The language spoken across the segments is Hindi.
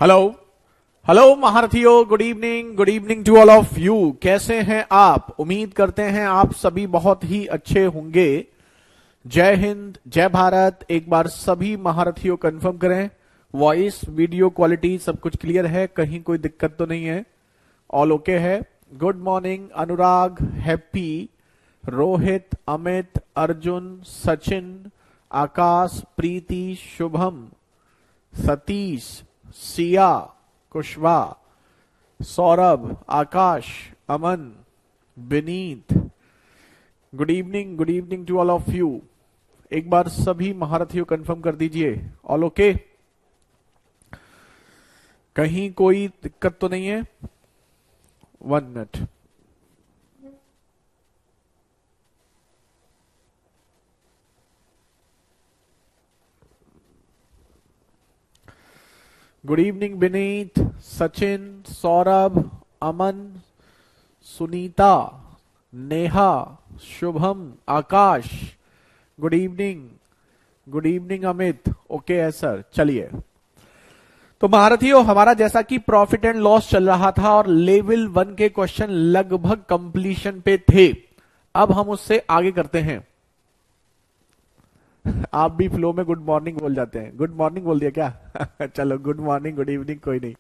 हेलो हेलो महारथियों, good evening to all of you. कैसे हैं आप? उम्मीद करते हैं आप सभी बहुत ही अच्छे होंगे। जय हिंद, जय भारत। एक बार सभी महारथियों कंफर्म करें, वॉइस वीडियो क्वालिटी सब कुछ क्लियर है, कहीं कोई दिक्कत तो नहीं है, ऑल ओके है। Good morning Anurag, Happy, Rohit, Amit, Arjun, Sachin, Akash, Preeti, Shubham, Satish, Siya, Kushwa, Saurabh, Akash, Aman, Vineet. Good evening to all of you. एक बार सभी महारथियों कंफर्म कर दीजिए, ऑल ओके, कहीं कोई दिक्कत तो नहीं है? 1 minute. Good evening Vineet, Sachin, Saurabh, Aman, Sunita, Neha, Shubham, Akash. Good evening Amit. Okay है सर। चलिए, तो महारथियों, हमारा जैसा कि प्रॉफिट एंड लॉस चल रहा था और लेवल 1 के क्वेश्चन लगभग कंप्लीशन पे थे। अब हम उससे आगे करते हैं। आप भी फ्लो में गुड मॉर्निंग बोल जाते हैं। गुड मॉर्निंग बोल दिया क्या? चलो, गुड मॉर्निंग, गुड इवनिंग, कोई नहीं।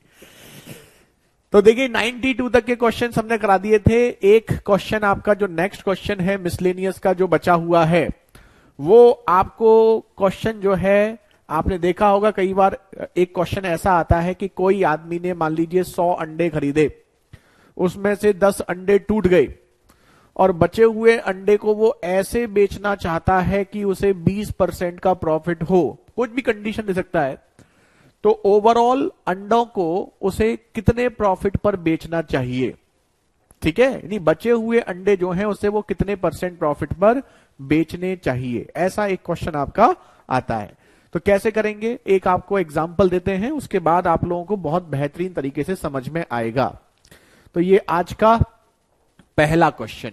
तो देखिए, 92 तक के क्वेश्चन हमने करा दिए थे। एक क्वेश्चन आपका जो नेक्स्ट क्वेश्चन है मिसलेनियस का जो बचा हुआ है, वो आपको क्वेश्चन जो है आपने देखा होगा कई बार। एक क्वेश्चन ऐसा आता है कि कोई आदमी ने मान लीजिए 100 अंडे खरीदे, उसमें से 10 अंडे टूट गए और बचे हुए अंडे को वो ऐसे बेचना चाहता है कि उसे 20% का प्रॉफिट हो। कुछ भी कंडीशन दे सकता है। तो ओवरऑल अंडों को उसे कितने प्रॉफिट पर बेचना चाहिए? ठीक है, यानी बचे हुए अंडे जो हैं उसे वो कितने % प्रॉफिट पर बेचने चाहिए, ऐसा एक क्वेश्चन आपका आता है। तो कैसे करेंगे, एक आपको एग्जांपल देते हैं, उसके बाद आप लोगों को बहुत बेहतरीन तरीके से समझ में आएगा। तो ये आज का पहला क्वेश्चन,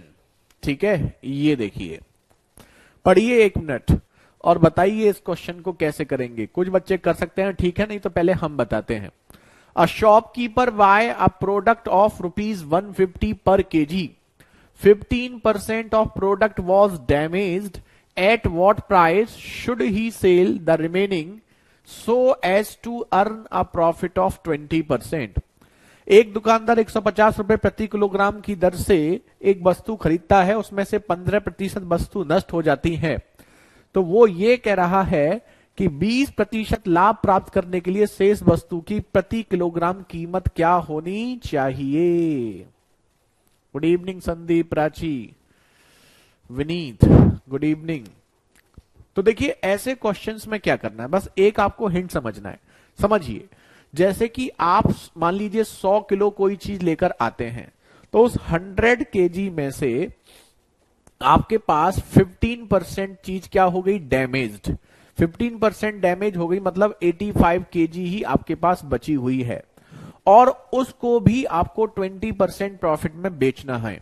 ठीक है, ये देखिए, पढ़िए 1 मिनट और बताइए इस क्वेश्चन को कैसे करेंगे। कुछ बच्चे कर सकते हैं, ठीक है, नहीं तो पहले हम बताते हैं। A shopkeeper buy a product of ₹150 per kg, 15% of product was damaged. At what price should he sell the remaining so as to earn a profit of 20%? एक दुकानदार 150 रुपए प्रति किलोग्राम की दर से एक वस्तु खरीदता है, उसमें से 15% वस्तु नष्ट हो जाती है। तो वो ये कह रहा है कि 20% लाभ प्राप्त करने के लिए शेष वस्तु की प्रति किलोग्राम कीमत क्या होनी चाहिए? Good evening Sandeep, Prachi, Vineet, good evening. तो देखिए, ऐसे क्वेश्चंस में क्या करना है, बस एक आपको हिंट समझना है। समझिए, जैसे कि आप मान लीजिए 100 किलो कोई चीज लेकर आते हैं, तो उस 100 केजी में से आपके पास 15% चीज क्या हो गई? डैमेज्ड। 15% डैमेज हो गई, मतलब 85 केजी ही आपके पास बची हुई है और उसको भी आपको 20% प्रॉफिट में बेचना है।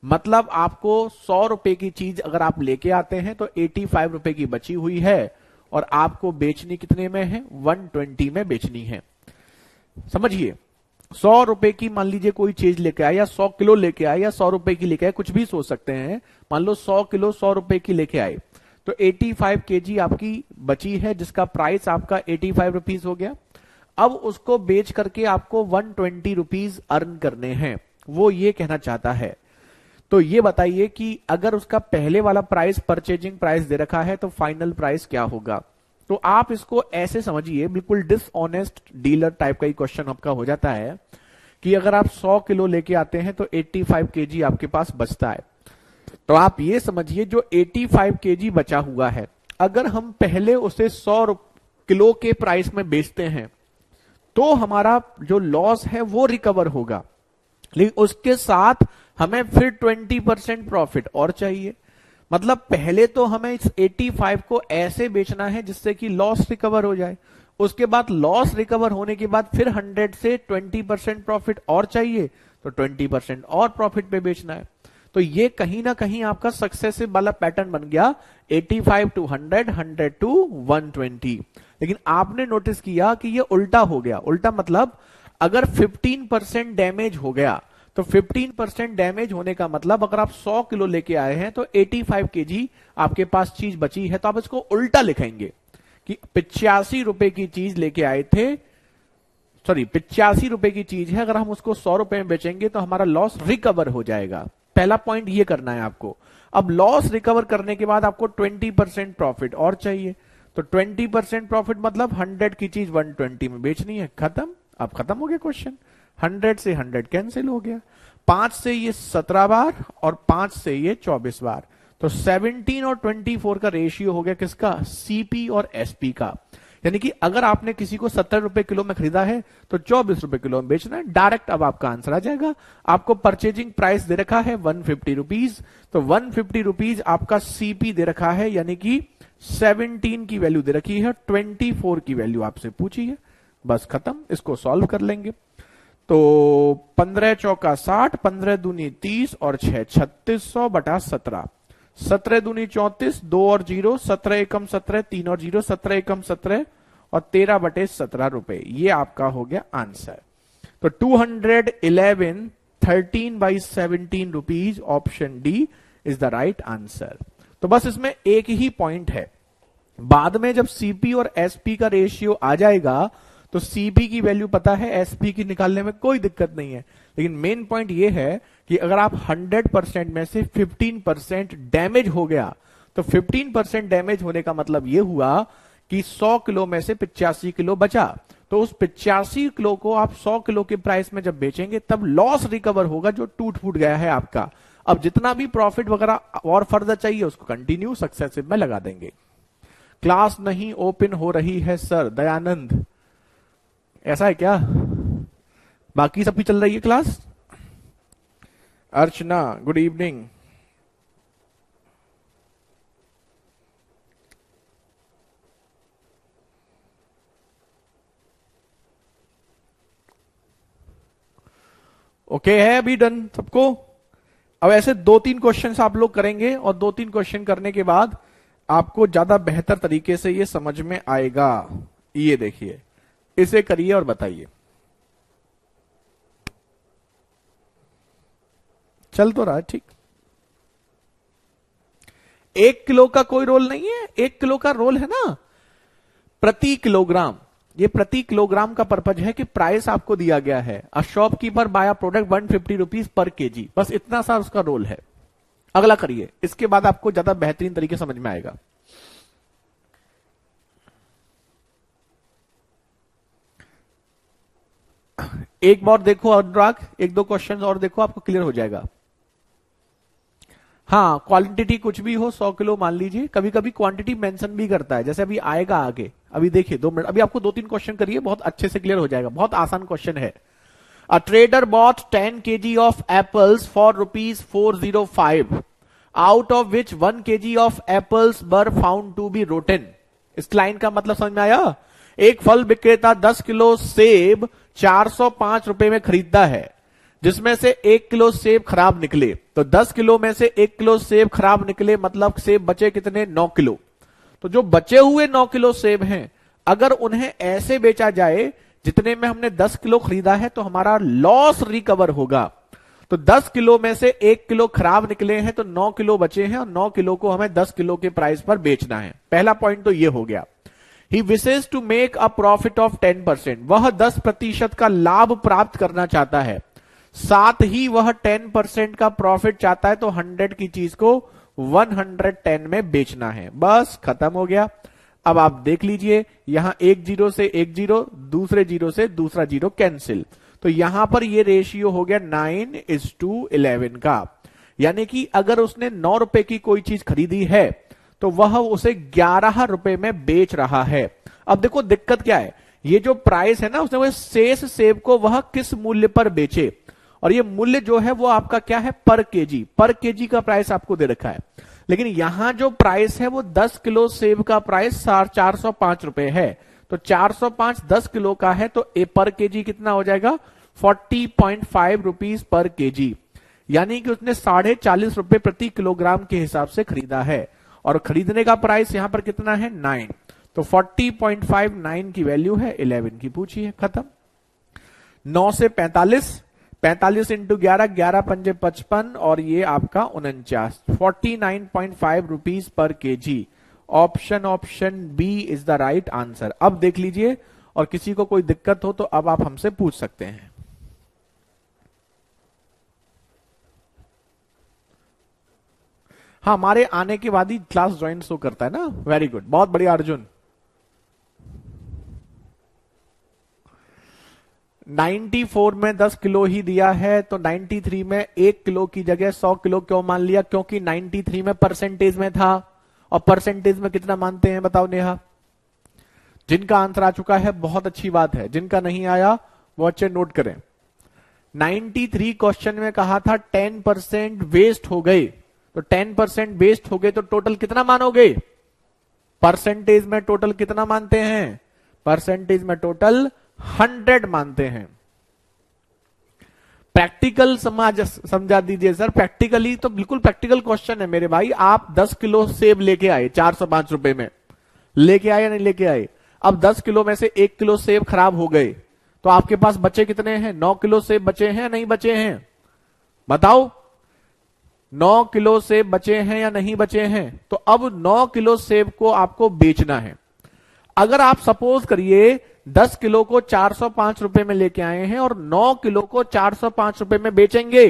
मतलब आपको 100 रुपए की चीज अगर आप लेके आते हैं तो 85 रुपए की बची हुई है और आपको बेचनी कितने में है? 120 में बेचनी है। समझिए, 100 रुपए की मान लीजिए कोई चीज लेके आए, या 100 किलो लेके आए, या 100 रुपए की लेके आए, कुछ भी सोच सकते हैं। मान लो 100 किलो 100 रुपए की लेके आए, तो 85 केजी आपकी बची है, जिसका प्राइस आपका 85 रुपीज हो गया। अब उसको बेच करके आपको 120 रुपीज अर्न करने हैं, वो ये कहना चाहता है। तो ये बताइए कि अगर उसका पहले वाला प्राइस परचेजिंग प्राइस दे रखा है तो फाइनल प्राइस क्या होगा? तो आप इसको ऐसे समझिए, बिल्कुल डिसऑनेस्ट डीलर टाइप का ही क्वेश्चन आपका हो जाता है कि अगर आप 100 किलो लेके आते हैं तो 85 केजी आपके पास बचता है। तो आप ये समझिए, जो 85 केजी बचा हुआ है, अगर हम पहले उसे 100 किलो के प्राइस में बेचते हैं तो हमारा जो लॉस है वो रिकवर होगा, लेकिन उसके साथ हमें फिर 20% प्रॉफिट और चाहिए। मतलब पहले तो हमें इस 85 को ऐसे बेचना है जिससे कि लॉस रिकवर हो जाए, उसके बाद लॉस रिकवर होने के बाद फिर 100 से 20% प्रॉफिट और चाहिए, तो 20% और प्रॉफिट पे बेचना है। तो ये कहीं ना कहीं आपका सक्सेसिव वाला पैटर्न बन गया, 85 टू 100, 100 टू 120। लेकिन आपने नोटिस किया कि ये उल्टा हो गया। उल्टा मतलब अगर 15% डैमेज हो गया, तो 15% डैमेज होने का मतलब अगर आप 100 किलो लेके आए हैं तो 85 केजी आपके पास चीज बची है, तो आप इसको उल्टा लिखेंगे कि 85 रुपए की चीज लेके आए थे, सॉरी 85 रुपए की चीज है, अगर हम उसको 100 रुपए में बेचेंगे तो हमारा लॉस रिकवर हो जाएगा। पहला पॉइंट ये करना है आपको। अब लॉस रिकवर करने के बाद आपको 20% प्रॉफिट और चाहिए, तो 20% प्रॉफिट मतलब 100 की चीज 120 में बेचनी है, खत्म। अब खत्म हो गया क्वेश्चन। 100 से 100 कैंसिल हो गया, 5 से ये 17 बार और 5 से ये 24 बार, तो 17 और 24 का रेशियो हो गया किसका, सीपी और एसपी का। यानी कि अगर आपने किसी को 70 रुपए किलो में खरीदा है तो 24 रुपए किलो में बेचना है, डायरेक्ट अब आपका आंसर आ जाएगा। आपको परचेजिंग प्राइस दे रखा है 150 रुपीज, तो 150 रुपीज आपका सीपी दे रखा है, यानी कि 17 की वैल्यू दे रखी है, 24 की वैल्यू आपसे पूछी है, बस खत्म। इसको सॉल्व कर लेंगे तो 15 चौका 60, 15 दूनी 30 और 6 3600 बटा 17, 17 दूनी 34, 2 और 0, 17 एकम 17, 3 और 0, 17 एकम 17 और 13 बटे 17 रुपए, ये आपका हो गया आंसर। तो 211 13/17 rupees, option D is the right answer. तो बस इसमें एक ही पॉइंट है, बाद में जब सीपी और एसपी का रेशियो आ जाएगा तो सीपी की वैल्यू पता है, एसपी की निकालने में कोई दिक्कत नहीं है। लेकिन मेन पॉइंट ये है कि अगर आप 100% में से 15% डैमेज हो गया, तो 15% डैमेज होने का मतलब ये हुआ कि 100 किलो में से 85 किलो बचा, तो उस 85 किलो को आप 100 किलो के प्राइस में जब बेचेंगे तब लॉस रिकवर होगा जो टूट फूट गया है आपका। अब जितना भी प्रॉफिट वगैरह और फर्दर चाहिए उसको कंटिन्यू सक्सेसिव में लगा देंगे। क्लास नहीं ओपन हो रही है सर, दयानंद ऐसा है क्या? बाकी सबकी चल रही है क्लास? अर्चना गुड इवनिंग। ओके है अभी डन सबको? अब ऐसे 2-3 क्वेश्चन आप लोग करेंगे और 2-3 क्वेश्चन करने के बाद आपको ज्यादा बेहतर तरीके से ये समझ में आएगा। ये देखिए, इसे करिए और बताइए। चल तो रहा है ठीक। 1 किलो का कोई रोल नहीं है, 1 किलो का रोल है ना प्रति किलोग्राम। ये प्रति किलोग्राम का पर्पज है कि प्राइस आपको दिया गया है, a shopkeeper buy a product 150 rupees per kg, बस इतना सा उसका रोल है। अगला करिए, इसके बाद आपको ज्यादा बेहतरीन तरीके समझ में आएगा। एक बार देखो अनुराग, 1-2 क्वेश्चन और देखो, आपको क्लियर हो जाएगा। हाँ, क्वांटिटी कुछ भी हो, 100 किलो मान लीजिए, कभी कभी क्वांटिटी मेंशन भी करता है, जैसे अभी आएगा आगे। अभी देखिए 2 मिनट, अभी आपको 2-3 क्वेश्चन करिए, बहुत अच्छे से क्लियर हो जाएगा, बहुत आसान क्वेश्चन है। A trader bought 10 kg of apples for ₹405, out of which 1 kg of apples were found to be rotten. इस लाइन का मतलब समझ में आया? एक फल विक्रेता 10 किलो सेब 405 रुपए में खरीदता है, जिसमें से 1 किलो सेब खराब निकले। तो 10 किलो में से 1 किलो सेब खराब निकले, मतलब सेब बचे कितने? 9 किलो। तो जो बचे हुए 9 किलो सेब हैं, अगर उन्हें ऐसे बेचा जाए जितने में हमने 10 किलो खरीदा है, तो हमारा लॉस रिकवर होगा। तो 10 किलो में से 1 किलो खराब निकले हैं, तो 9 किलो बचे हैं और 9 किलो को हमें 10 किलो के प्राइस पर बेचना है। पहला पॉइंट तो ये हो गया। He wishes to make a profit of 10%, वह 10% का लाभ प्राप्त करना चाहता है, साथ ही वह 10% का प्रॉफिट चाहता है, तो 100 की चीज को 110 में बेचना है। बस खत्म हो गया। अब आप देख लीजिए, यहां एक जीरो से एक जीरो, दूसरे जीरो से दूसरा जीरो कैंसिल, तो यहां पर ये रेशियो हो गया 9:11 का। यानी कि अगर उसने 9 रुपए की कोई चीज खरीदी है तो वह उसे 11 रुपए में बेच रहा है। अब देखो दिक्कत क्या है, ये जो प्राइस है ना, उसने वो शेष सेब को वह किस मूल्य पर बेचे, और ये मूल्य जो है वो आपका क्या है? पर केजी। पर केजी का प्राइस आपको दे रखा है, लेकिन यहां जो प्राइस है वो 10 किलो सेब का प्राइस 405 रुपए है। तो 405 10 किलो का है, तो ए पर केजी कितना हो जाएगा? 40.5 रुपीज पर केजी। यानी कि उसने 40.5 रुपए प्रति किलोग्राम के हिसाब से खरीदा है, और खरीदने का प्राइस यहां पर कितना है 9, तो 40.59 की वैल्यू है 11 की पूछी है, खत्म। 9 से 45, 45 इंटू 11, 11 पंजे 55, और ये आपका 49, 49.5 rupees per kg. Option B is the right answer. अब देख लीजिए, और किसी को कोई दिक्कत हो तो अब आप हमसे पूछ सकते हैं। हाँ, हमारे आने के बाद ही क्लास ज्वाइन शो करता है ना, वेरी गुड, बहुत बढ़िया अर्जुन। 94 में 10 किलो ही दिया है, तो 93 में 1 किलो की जगह 100 किलो क्यों मान लिया? क्योंकि 93 में परसेंटेज में था, और परसेंटेज में कितना मानते हैं बताओ नेहा? जिनका आंसर आ चुका है बहुत अच्छी बात है, जिनका नहीं आया वो अच्छे नोट करें। 93 क्वेश्चन में कहा था 10% वेस्ट हो गए, तो 10% वेस्ट हो गए तो टोटल कितना मानोगे? परसेंटेज में टोटल कितना मानते हैं? परसेंटेज में टोटल 100 मानते हैं। प्रैक्टिकल समझा दीजिए सर। प्रैक्टिकली तो बिल्कुल प्रैक्टिकल क्वेश्चन है मेरे भाई। आप 10 किलो सेब लेके आए 405 रुपए में, लेके आए या नहीं लेके आए? अब 10 किलो में से 1 किलो सेब खराब हो गए, तो आपके पास बचे कितने हैं? 9 किलो सेब बचे हैं या नहीं बचे हैं? बताओ, 9 किलो सेब बचे हैं या नहीं बचे हैं? तो अब 9 किलो सेब को आपको बेचना है। अगर आप सपोज करिए 10 किलो को 405 रुपए में लेके आए हैं और 9 किलो को 405 रुपए में बेचेंगे,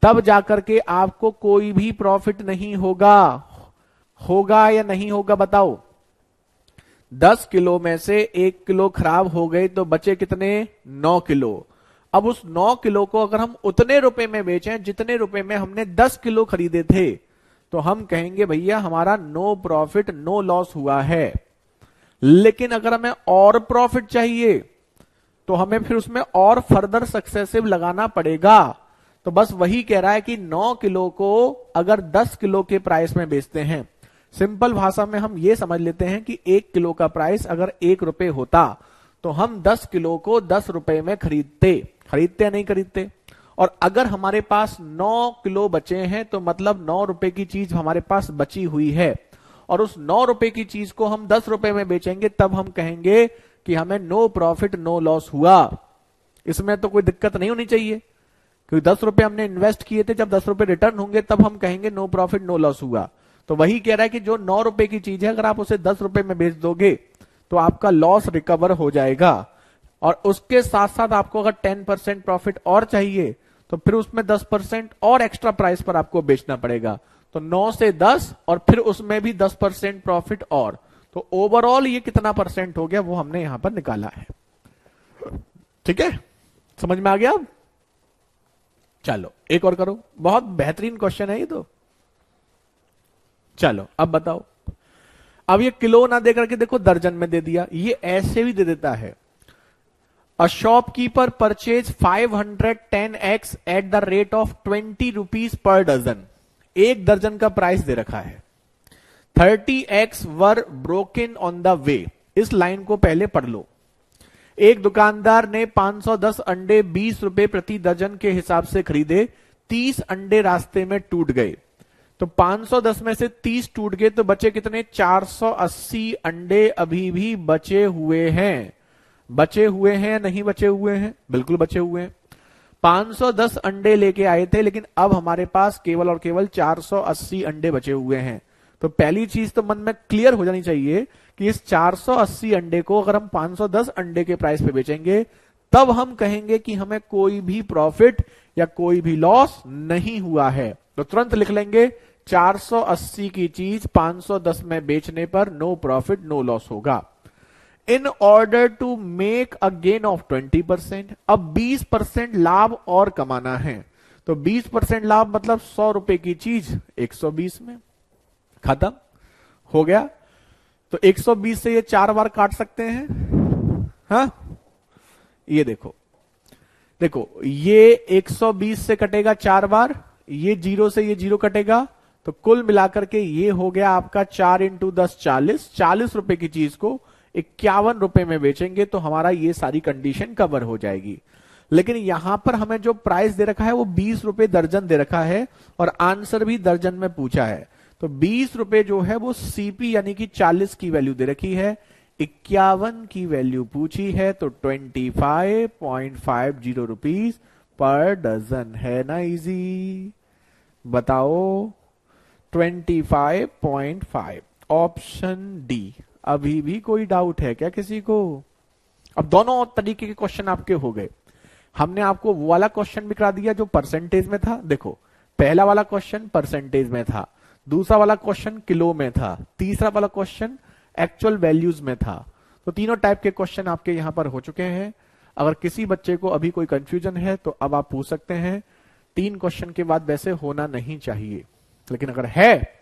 तब जाकर के आपको कोई भी प्रॉफिट नहीं होगा। होगा या नहीं होगा बताओ? 10 किलो में से 1 किलो खराब हो गए तो बचे कितने? 9 किलो। अब उस 9 किलो को अगर हम उतने रुपए में बेचें जितने रुपए में हमने 10 किलो खरीदे थे, तो हम कहेंगे भैया हमारा नो प्रॉफिट नो लॉस हुआ है। लेकिन अगर हमें और प्रॉफिट चाहिए तो हमें फिर उसमें और फर्दर सक्सेसिव लगाना पड़ेगा। तो बस वही कह रहा है कि 9 किलो को अगर 10 किलो के प्राइस में बेचते हैं, सिंपल भाषा में हम ये समझ लेते हैं कि 1 किलो का प्राइस अगर 1 रुपए होता तो हम 10 किलो को 10 रुपए में खरीदते या नहीं खरीदते? और अगर हमारे पास 9 किलो बचे हैं तो मतलब 9 रुपए की चीज हमारे पास बची हुई है, और उस 9 रुपए की चीज को हम 10 रुपए में बेचेंगे, तब हम कहेंगे कि हमें नो प्रॉफिट नो लॉस हुआ। इसमें तो कोई दिक्कत नहीं होनी चाहिए, क्योंकि 10 रुपए हमने इन्वेस्ट किए थे, जब 10 रुपए रिटर्न होंगे तब हम कहेंगे नो प्रॉफिट नो लॉस हुआ। तो वही कह रहा है कि जो 9 रुपए की चीज है अगर आप उसे 10 रुपए में बेच दोगे तो आपका लॉस रिकवर हो जाएगा, और उसके साथ साथ आपको अगर 10% प्रॉफिट और चाहिए तो फिर उसमें 10% और एक्स्ट्रा प्राइस पर आपको बेचना पड़ेगा। तो 9 से 10 और फिर उसमें भी 10% प्रॉफिट और, तो ओवरऑल ये कितना परसेंट हो गया वो हमने यहां पर निकाला है। ठीक है, समझ में आ गया? अब चलो एक और करो, बहुत बेहतरीन क्वेश्चन है ये तो। चलो अब बताओ। अब ये किलो ना दे करके देखो दर्जन में दे दिया, ये ऐसे भी दे देता है। A shopkeeper purchase 510x at the rate of 20 rupees per dozen. एक दर्जन का प्राइस दे रखा है। 30x were broken on the way. इस लाइन को पहले पढ़ लो। एक दुकानदार ने 510 अंडे 20 रुपए प्रति दर्जन के हिसाब से खरीदे, 30 अंडे रास्ते में टूट गए। तो 510 में से 30 टूट गए तो बचे कितने? 480 अंडे अभी भी बचे हुए हैं। बचे हुए हैं या नहीं बचे हुए हैं? बिल्कुल बचे हुए हैं। 510 अंडे लेके आए थे, लेकिन अब हमारे पास केवल और केवल 480 अंडे बचे हुए हैं। तो पहली चीज तो मन में क्लियर हो जानी चाहिए कि इस 480 अंडे को अगर हम 510 अंडे के प्राइस पे बेचेंगे, तब हम कहेंगे कि हमें कोई भी प्रॉफिट या कोई भी लॉस नहीं हुआ है। तो तुरंत लिख लेंगे 480 की चीज 510 में बेचने पर नो प्रॉफिट नो लॉस होगा। In order to make a gain of 20%, अब 20% लाभ और कमाना है। तो 20% लाभ मतलब 100 रुपए की चीज 120 में, खत्म हो गया। तो 120 से ये 4 बार काट सकते हैं। हाँ, ये देखो देखो, ये 120 से कटेगा 4 बार, ये 0 से ये 0 कटेगा, तो कुल मिलाकर के ये हो गया आपका 4 इंटू 10 40। 40 रुपए की चीज को 51 रुपए में बेचेंगे तो हमारा ये सारी कंडीशन कवर हो जाएगी। लेकिन यहां पर हमें जो प्राइस दे रखा है वो 20 रुपए दर्जन दे रखा है और आंसर भी दर्जन में पूछा है। तो 20 रुपए जो है वो सीपी यानी कि 40 की वैल्यू दे रखी है, 51 की वैल्यू पूछी है, तो 25.50 रुपीज पर डजन है ना। इजी बताओ 25.5 ऑप्शन डी। अभी भी कोई डाउट है क्या किसी को? अब दोनों तरीके के क्वेश्चन आपके हो गए। हमने आपको वो वाला क्वेश्चन भी करा दिया जो परसेंटेज में था। देखो पहला वाला क्वेश्चन परसेंटेज में था, दूसरा वाला क्वेश्चन किलो में था, तीसरा वाला क्वेश्चन एक्चुअल वैल्यूज में था। तो तीनों टाइप के क्वेश्चन आपके यहां पर हो चुके हैं। अगर किसी बच्चे को अभी कोई कंफ्यूजन है तो अब आप पूछ सकते हैं। 3 क्वेश्चन के बाद वैसे होना नहीं चाहिए, लेकिन अगर है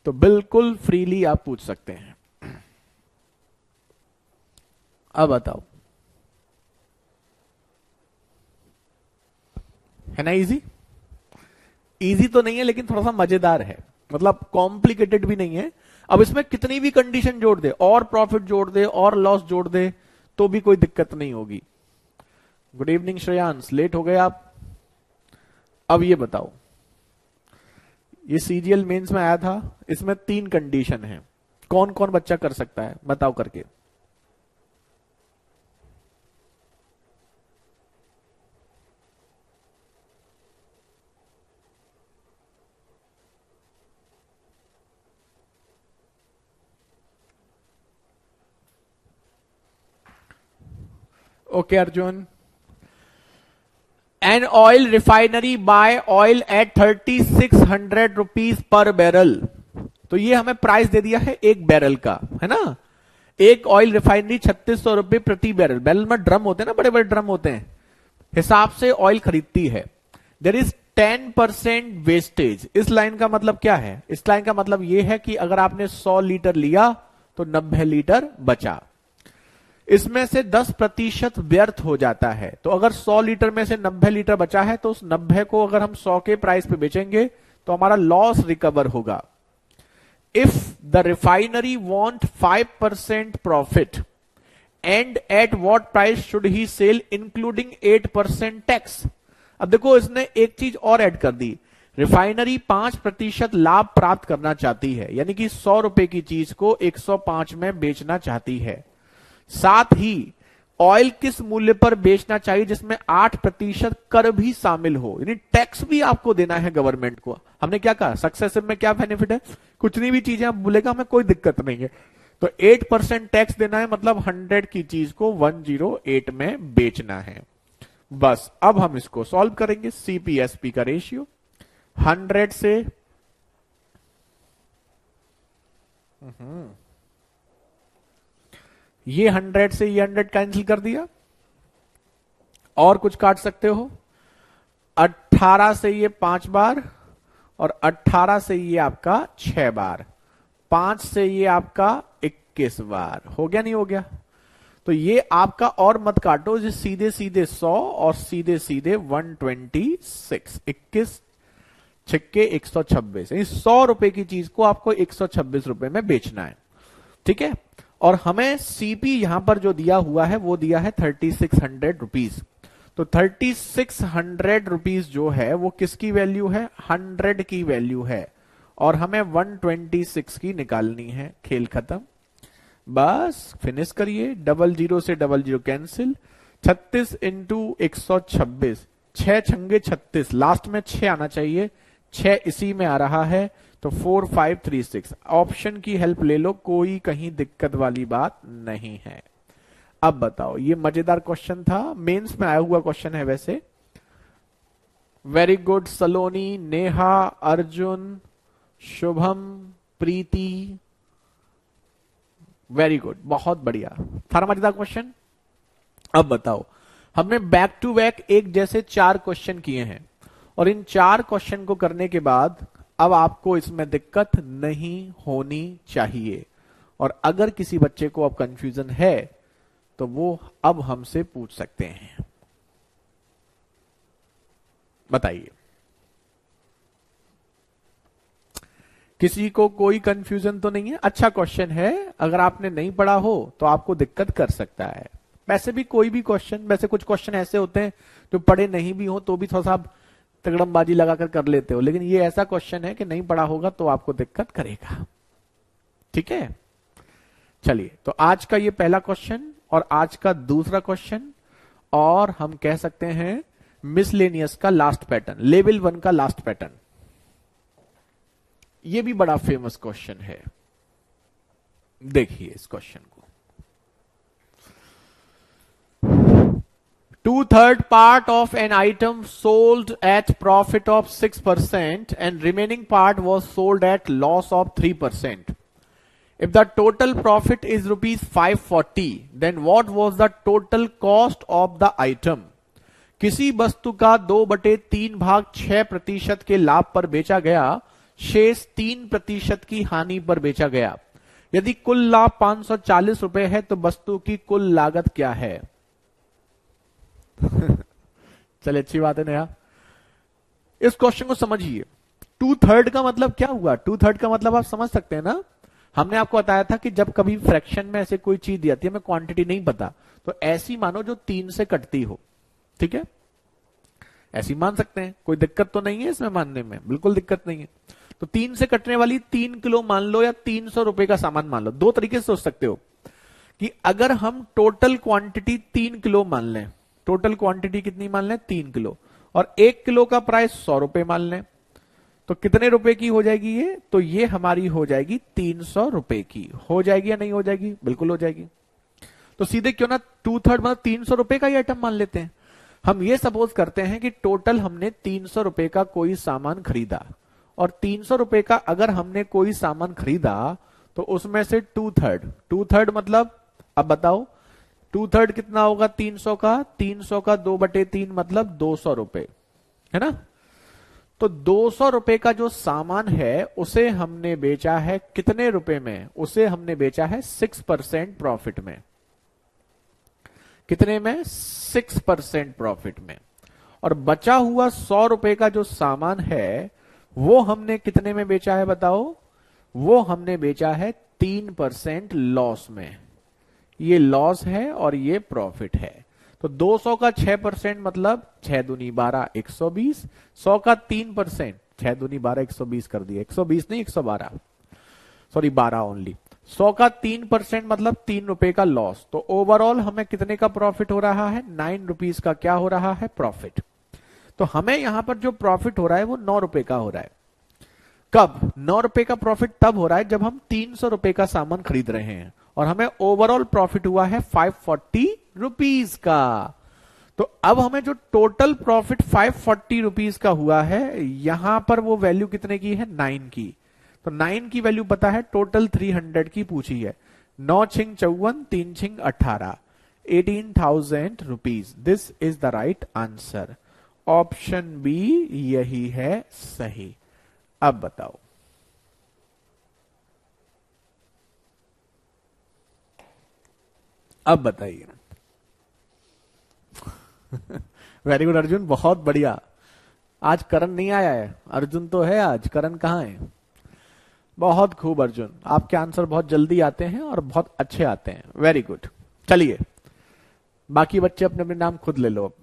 तो बिल्कुल फ्रीली आप पूछ सकते हैं। अब बताओ, है ना इजी? इजी तो नहीं है लेकिन थोड़ा सा मजेदार है, मतलब कॉम्प्लिकेटेड भी नहीं है। अब इसमें कितनी भी कंडीशन जोड़ दे, और प्रॉफिट जोड़ दे और लॉस जोड़ दे, तो भी कोई दिक्कत नहीं होगी। गुड इवनिंग श्रेयांश, लेट हो गए आप। अब ये बताओ, ये सीजीएल मेंस में आया था, इसमें 3 कंडीशन है, कौन कौन बच्चा कर सकता है बताओ करके। Okay Arjun, an oil refinery buy oil at 3600 rupees per barrel. तो ये हमें प्राइस दे दिया है एक बैरल का, है ना। एक ऑयल रिफाइनरी 3600 रुपए प्रति बैरल, बैरल में ड्रम होते हैं ना, बड़े बड़े ड्रम होते हैं, हिसाब से ऑयल खरीदती है। There is 10% wastage. इस लाइन का मतलब क्या है? इस लाइन का मतलब यह है कि अगर आपने 100 लीटर लिया तो 90 लीटर बचा, इसमें से 10% व्यर्थ हो जाता है। तो अगर 100 लीटर में से 90 लीटर बचा है तो उस 90 को अगर हम 100 के प्राइस पे बेचेंगे तो हमारा लॉस रिकवर होगा। If the refinery want 5% profit and at what price should he sell including 8% tax. अब देखो इसने एक चीज और ऐड कर दी, रिफाइनरी 5% लाभ प्राप्त करना चाहती है, यानी कि 100 रुपए की चीज को 105 में बेचना चाहती है। साथ ही ऑयल किस मूल्य पर बेचना चाहिए जिसमें 8% कर भी शामिल हो, यानी टैक्स भी आपको देना है गवर्नमेंट को। हमने क्या कहा, सक्सेसिव में क्या बेनिफिट है, कुछ नहीं भी चीजें आप बोलेगा हमें कोई दिक्कत नहीं है। तो 8% टैक्स देना है, मतलब 100 की चीज को 108 में बेचना है। बस अब हम इसको सॉल्व करेंगे। सीपीएसपी का रेशियो 100 से ये 100 से ये 100 कैंसिल कर दिया, और कुछ काट सकते हो। 18 से ये 5 बार और 18 से ये आपका 6 बार, 5 से ये आपका 21 बार। हो गया नहीं हो गया? तो ये आपका और मत काटो, जो सीधे सीधे 100 और सीधे सीधे 126, 21 छक्के 126, 100 रुपए की चीज को आपको 126 रुपए में बेचना है, ठीक है। और हमें सीपी यहां पर जो दिया हुआ है वो दिया है 3600 रुपीज। तो 3600 रुपीज जो है वो किसकी वैल्यू है, 100 की वैल्यू है, और हमें 126 की निकालनी है। खेल खत्म, बस फिनिश करिए। 00 से 00 कैंसिल, 36 इंटू 126, 6 छंगे 36, लास्ट में 6 आना चाहिए, 6 इसी में आ रहा है, तो 4536। ऑप्शन की हेल्प ले लो, कोई कहीं दिक्कत वाली बात नहीं है। अब बताओ, ये मजेदार क्वेश्चन था, मेंस में आया हुआ क्वेश्चन है वैसे। वेरी गुड सलोनी, नेहा, अर्जुन, शुभम, प्रीति, वेरी गुड, बहुत बढ़िया था मजेदार क्वेश्चन। अब बताओ, हमने बैक टू बैक एक जैसे 4 क्वेश्चन किए हैं, और इन 4 क्वेश्चन को करने के बाद अब आपको इसमें दिक्कत नहीं होनी चाहिए। और अगर किसी बच्चे को अब कंफ्यूजन है तो वो अब हमसे पूछ सकते हैं। बताइए, किसी को कोई कंफ्यूजन तो नहीं है? अच्छा क्वेश्चन है, अगर आपने नहीं पढ़ा हो तो आपको दिक्कत कर सकता है। वैसे भी कोई भी क्वेश्चन, वैसे कुछ क्वेश्चन ऐसे होते हैं जो पढ़े नहीं भी हो तो भी थोड़ा सा आप तगड़मबाजी लगाकर कर लेते हो, लेकिन ये ऐसा क्वेश्चन है कि नहीं पढ़ा होगा तो आपको दिक्कत करेगा। ठीक है, चलिए तो आज का ये पहला क्वेश्चन और आज का दूसरा क्वेश्चन, और हम कह सकते हैं मिसलेनियस का लास्ट पैटर्न, लेवल 1 का लास्ट पैटर्न। ये भी बड़ा फेमस क्वेश्चन है, देखिए इस क्वेश्चन को। 2/3 part of an item sold at profit of 6% and remaining part was sold at loss of 3%. If the total profit is rupees 540, then what was the total cost of the item? किसी वस्तु का 2/3 के लाभ पर बेचा गया, शेष 3% की हानि पर बेचा गया। यदि कुल लाभ 540 रुपए है तो वस्तु की कुल लागत क्या है? चलिए अच्छी बात है नया। इस क्वेश्चन को समझिए। 2/3 का मतलब क्या हुआ? 2/3 का मतलब आप समझ सकते हैं ना। हमने आपको बताया था कि जब कभी फ्रैक्शन में ऐसे कोई चीज दी जाती है, हमें क्वांटिटी नहीं पता, तो ऐसी मानो जो 3 से कटती हो। ठीक है, ऐसी मान सकते हैं, कोई दिक्कत तो नहीं है इसमें मानने में, बिल्कुल दिक्कत नहीं है। तो 3 से कटने वाली 3 किलो मान लो या 300 रुपए का सामान मान लो। दो तरीके से सोच सकते हो कि अगर हम टोटल क्वांटिटी 3 किलो मान लें, टोटल क्वांटिटी कितनी मान लें? 3 किलो, और 1 किलो का प्राइस 100 रुपए मान लें, तो कितने रुपए की हो जाएगी ये? तो ये हमारी हो जाएगी 300 रुपए की। हो जाएगी या नहीं हो जाएगी? बिल्कुल हो जाएगी। तो सीधे क्यों ना 2/3 मतलब 300 रुपए का ही आइटम मान लेते हैं। हम ये सपोज करते हैं कि टोटल हमने 300 रुपए का कोई सामान खरीदा, और 300 रुपए का अगर हमने कोई सामान खरीदा तो उसमें से 2/3 मतलब, अब बताओ 2/3 कितना होगा 300 का? 300 का 2/3 मतलब 200 रुपए, है ना। तो 200 रुपए का जो सामान है उसे हमने बेचा है कितने रुपए में? उसे हमने बेचा है 6% प्रॉफिट में। कितने में? 6% प्रॉफिट में। और बचा हुआ 100 रुपए का जो सामान है वो हमने कितने में बेचा है बताओ? वो हमने बेचा है 3% लॉस में। ये लॉस है और ये प्रॉफिट है। तो 200 का 6% मतलब 6 दूनी 12, 120। 100 का 3%, 6 दूनी 12, 120 कर दिया, 120 नहीं 112, सॉरी 12 ओनली। 100 का 3% मतलब 3 रुपए का लॉस। तो ओवरऑल हमें कितने का प्रॉफिट हो रहा है? 9 रुपीज का क्या हो रहा है? प्रॉफिट। तो हमें यहां पर जो प्रॉफिट हो रहा है वो 9 रुपए का हो रहा है। कब? 9 रुपए का प्रॉफिट तब हो रहा है जब हम 300 रुपए का सामान खरीद रहे हैं, और हमें ओवरऑल प्रॉफिट हुआ है 540 रुपीज का। तो अब हमें जो टोटल प्रॉफिट 540 रुपीज का हुआ है, यहां पर वो वैल्यू कितने की है? 9 की। तो 9 की वैल्यू पता है, टोटल 300 की पूछी है। 9 छिंग 54, 3 छिंग 18, 18,000 rupees. This is the right answer. Option B यही है सही। अब बताओ, अब बताइए। वेरी गुड अर्जुन, बहुत बढ़िया। आज करण नहीं आया है, अर्जुन तो है आज, करण कहां है? बहुत खूब अर्जुन, आपके आंसर बहुत जल्दी आते हैं और बहुत अच्छे आते हैं। Very good. चलिए बाकी बच्चे अपने अपने नाम खुद ले लो।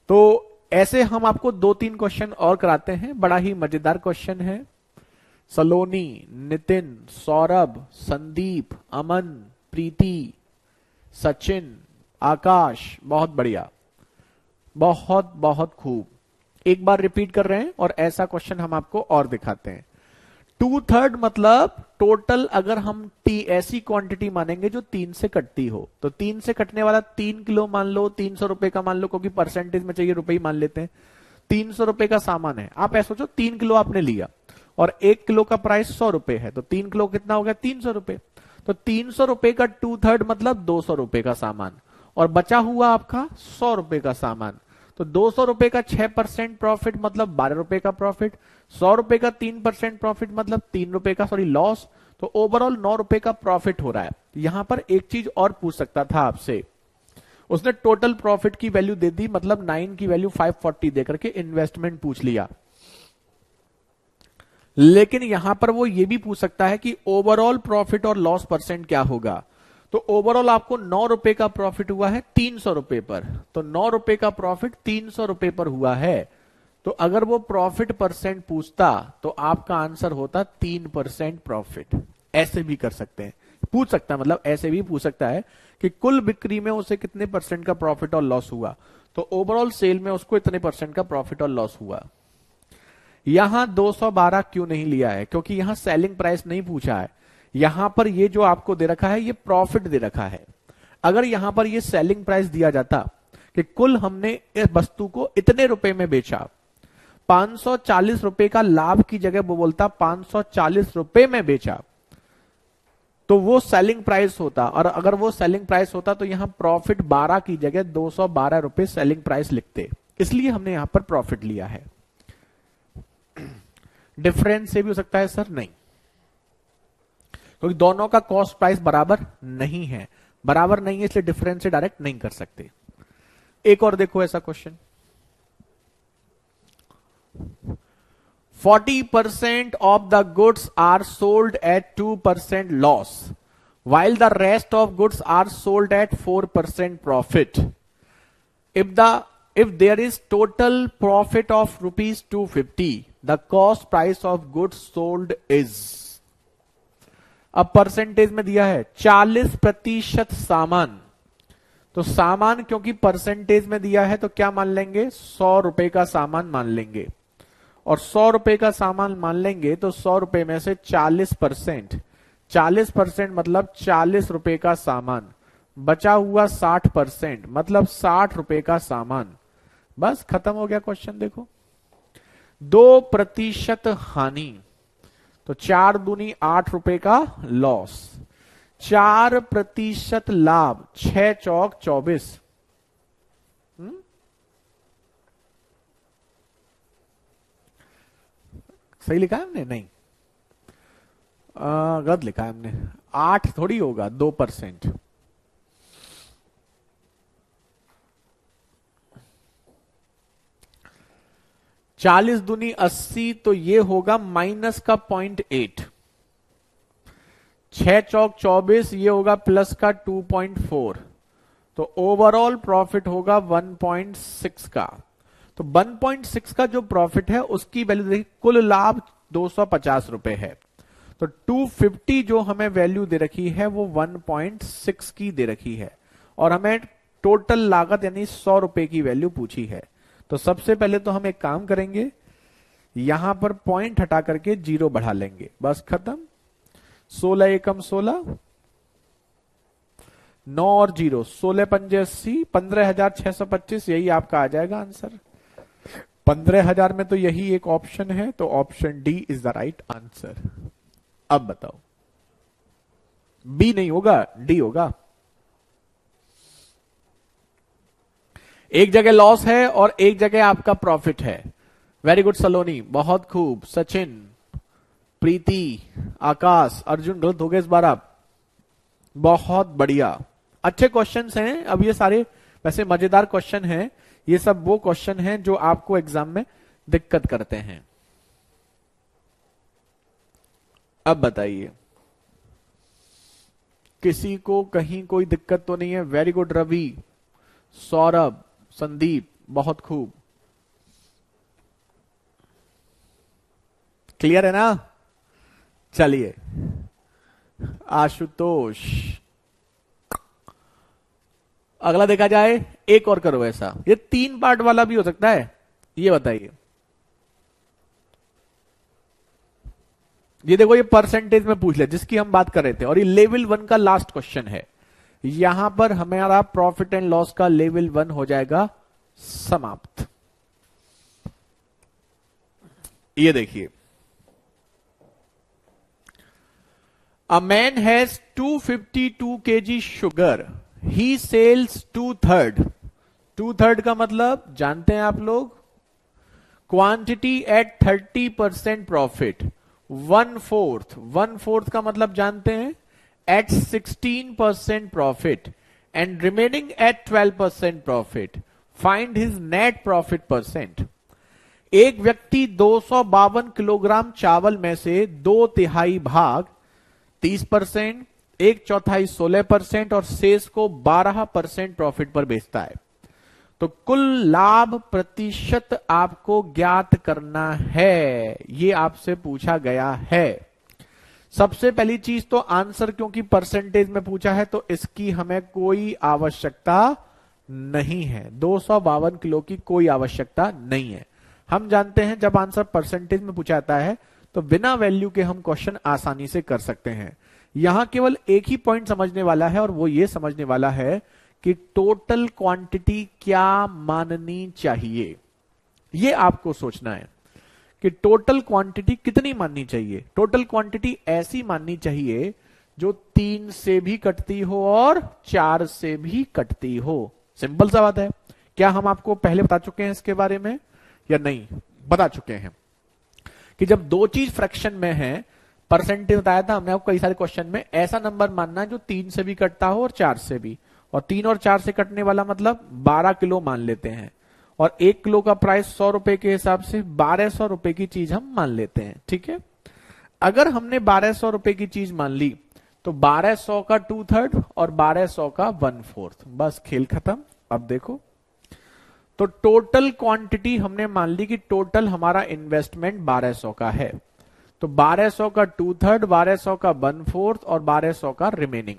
तो ऐसे हम आपको 2-3 क्वेश्चन और कराते हैं, बड़ा ही मजेदार क्वेश्चन है। सलोनी, नितिन, सौरभ, संदीप, अमन, प्रीति, सचिन, आकाश, बहुत बढ़िया, बहुत बहुत खूब। एक बार रिपीट कर रहे हैं और ऐसा क्वेश्चन हम आपको और दिखाते हैं। 2/3 मतलब टोटल अगर हम ऐसी क्वांटिटी मानेंगे जो 3 से कटती हो, तो 3 से कटने वाला 3 किलो मान लो, 300 रुपए का मान लो, क्योंकि परसेंटेज में चाहिए रुपए ही मान लेते हैं। 300 रुपए का सामान है, आप ऐसा सोचो 3 किलो आपने लिया और 1 किलो का प्राइस 100 रुपए है, तो 3 किलो कितना हो गया? 300 रुपए। तो 300 रुपए का 2/3 मतलब 200 रुपए का सामान, और बचा हुआ आपका 100 रुपए का सामान। तो 200 रुपए का 6% प्रॉफिट मतलब 12 रुपए का प्रॉफिट, 100 रुपए का 3% प्रॉफिट मतलब 3 रुपए का लॉस। तो ओवरऑल 9 रुपए का प्रॉफिट हो रहा है। यहां पर एक चीज और पूछ सकता था आपसे, उसने टोटल प्रॉफिट की वैल्यू दे दी, मतलब 9 की वैल्यू 540 देकर के इन्वेस्टमेंट पूछ लिया। लेकिन यहां पर वो ये भी पूछ सकता है कि ओवरऑल प्रॉफिट और लॉस परसेंट क्या होगा। तो ओवरऑल आपको 9 रुपए का प्रॉफिट हुआ है 300 रुपए पर। तो 9 रुपए का प्रॉफिट 300 रुपए पर हुआ है। तो अगर वो प्रॉफिट परसेंट पूछता तो आपका आंसर होता 3% प्रॉफिट। ऐसे भी कर सकते हैं, पूछ सकता है, मतलब ऐसे भी पूछ सकता है कि कुल बिक्री में उसे कितने परसेंट का प्रॉफिट और लॉस हुआ, तो ओवरऑल सेल में उसको इतने परसेंट का प्रॉफिट और लॉस हुआ। यहां 212 क्यों नहीं लिया है? क्योंकि यहां सेलिंग प्राइस नहीं पूछा है। यहां पर ये जो आपको दे रखा है ये प्रॉफिट दे रखा है। अगर यहां पर ये सेलिंग प्राइस दिया जाता कि कुल हमने इस वस्तु को इतने रुपए में बेचा, 540 रुपए का लाभ की जगह वो बोलता 540 रुपए में बेचा, तो वो सेलिंग प्राइस होता। और अगर वो सेलिंग प्राइस होता तो यहां प्रॉफिट 12 की जगह 212 रुपए सेलिंग प्राइस लिखते, इसलिए हमने यहां पर प्रॉफिट लिया है। डिफरेंस से भी हो सकता है सर, नहीं, क्योंकि दोनों का कॉस्ट प्राइस बराबर नहीं है। बराबर नहीं है इसलिए डिफरेंस से डायरेक्ट नहीं कर सकते। एक और देखो ऐसा question, 40% of the goods are sold at 2% loss, while the rest of goods are sold at 4% profit. If there is total profit of rupees 250, the cost price of goods sold is. अब परसेंटेज में दिया है 40% सामान, तो सामान क्योंकि परसेंटेज में दिया है तो क्या मान लेंगे? 100 रुपए का सामान मान लेंगे। और 100 रुपए का सामान मान लेंगे तो 100 रुपए में से 40%, 40% मतलब 40 रुपए का सामान, बचा हुआ 60% मतलब 60 रुपए का सामान। बस खत्म हो गया क्वेश्चन। देखो 2% हानि, तो 4 दूनी 8 रुपए का लॉस, 4% लाभ, 6 चौक 24। सही लिखा है हमने? नहीं, गलत लिखा है हमने। 8 थोड़ी होगा, 2%। चालीस दूनी 80, तो ये होगा माइनस का 0.8। 6 चौक 24, ये होगा प्लस का 2.4। तो ओवरऑल प्रॉफिट होगा 1.6 का। तो 1.6 का जो प्रॉफिट है उसकी वैल्यू देखिए, कुल लाभ 250 रुपए है, तो 250 जो हमें वैल्यू दे रखी है वो 1.6 की दे रखी है, और हमें टोटल लागत यानी 100 रुपए की वैल्यू पूछी है। तो सबसे पहले तो हम एक काम करेंगे, यहां पर पॉइंट हटा करके 0 बढ़ा लेंगे, बस खत्म। 16 एकम 16, 9 और 0, 16 पंजे 80, 15,625, यही आपका आ जाएगा आंसर। 15,000 में तो यही एक ऑप्शन है, तो option D is the right answer. अब बताओ, बी नहीं होगा, डी होगा। एक जगह लॉस है और एक जगह आपका प्रॉफिट है। वेरी गुड सलोनी, बहुत खूब। सचिन, प्रीति, आकाश, अर्जुन गलत हो गए इस बार आप, बहुत बढ़िया, अच्छे क्वेश्चंस हैं। अब ये सारे वैसे मजेदार क्वेश्चन हैं, ये सब वो क्वेश्चन हैं जो आपको एग्जाम में दिक्कत करते हैं। अब बताइए, किसी को कहीं कोई दिक्कत तो नहीं है? वेरी गुड रवि, सौरभ, संदीप, बहुत खूब। क्लियर है ना? चलिए, आशुतोष, अगला देखा जाए। एक और करो ऐसा, ये 3 पार्ट वाला भी हो सकता है। ये बताइए, ये देखो, ये परसेंटेज में पूछ ले जिसकी हम बात कर रहे थे, और ये लेवल 1 का लास्ट क्वेश्चन है। यहां पर हमारा प्रॉफिट एंड लॉस का लेवल 1 हो जाएगा समाप्त। ये देखिए, a man has 252 kg sugar, he sells 2/3। 2/3 का मतलब जानते हैं आप लोग, क्वांटिटी एट 30% प्रॉफिट। 1/4 का मतलब जानते हैं at 16% profit and remaining at 12% profit. Find his net profit percent. एक व्यक्ति 252 किलोग्राम चावल में से 2/3 भाग 30%, एक चौथाई 16% और शेष को 12% प्रॉफिट पर बेचता है। तो कुल लाभ प्रतिशत आपको ज्ञात करना है, ये आपसे पूछा गया है। सबसे पहली चीज तो आंसर, क्योंकि परसेंटेज में पूछा है तो इसकी हमें कोई आवश्यकता नहीं है। 252 किलो की कोई आवश्यकता नहीं है। हम जानते हैं जब आंसर परसेंटेज में पूछा जाता है तो बिना वैल्यू के हम क्वेश्चन आसानी से कर सकते हैं। यहां केवल एक ही पॉइंट समझने वाला है और वो ये समझने वाला है कि टोटल क्वांटिटी क्या माननी चाहिए। ये आपको सोचना है कि टोटल क्वांटिटी कितनी माननी चाहिए। टोटल क्वांटिटी ऐसी माननी चाहिए जो 3 से भी कटती हो और 4 से भी कटती हो। सिंपल सा बात है। क्या हम आपको पहले बता चुके हैं इसके बारे में या नहीं? बता चुके हैं कि जब दो चीज फ्रैक्शन में है, परसेंटेज बताया था हमने आपको कई सारे क्वेश्चन में, ऐसा नंबर मानना है जो 3 से भी कटता हो और 4 से भी। और 3 और 4 से कटने वाला मतलब 12 किलो मान लेते हैं, और 1 किलो का प्राइस 100 रुपए के हिसाब से 1200 रुपए की चीज हम मान लेते हैं। ठीक है, अगर हमने 1200 रुपए की चीज मान ली तो 1200 का 2/3 और 1200 का 1/4, बस खेल खत्म। अब देखो, तो टोटल क्वांटिटी हमने मान ली कि टोटल हमारा इन्वेस्टमेंट 1200 का है, तो 1200 का 2/3, 1200 का 1/4 और 1200 का रिमेनिंग।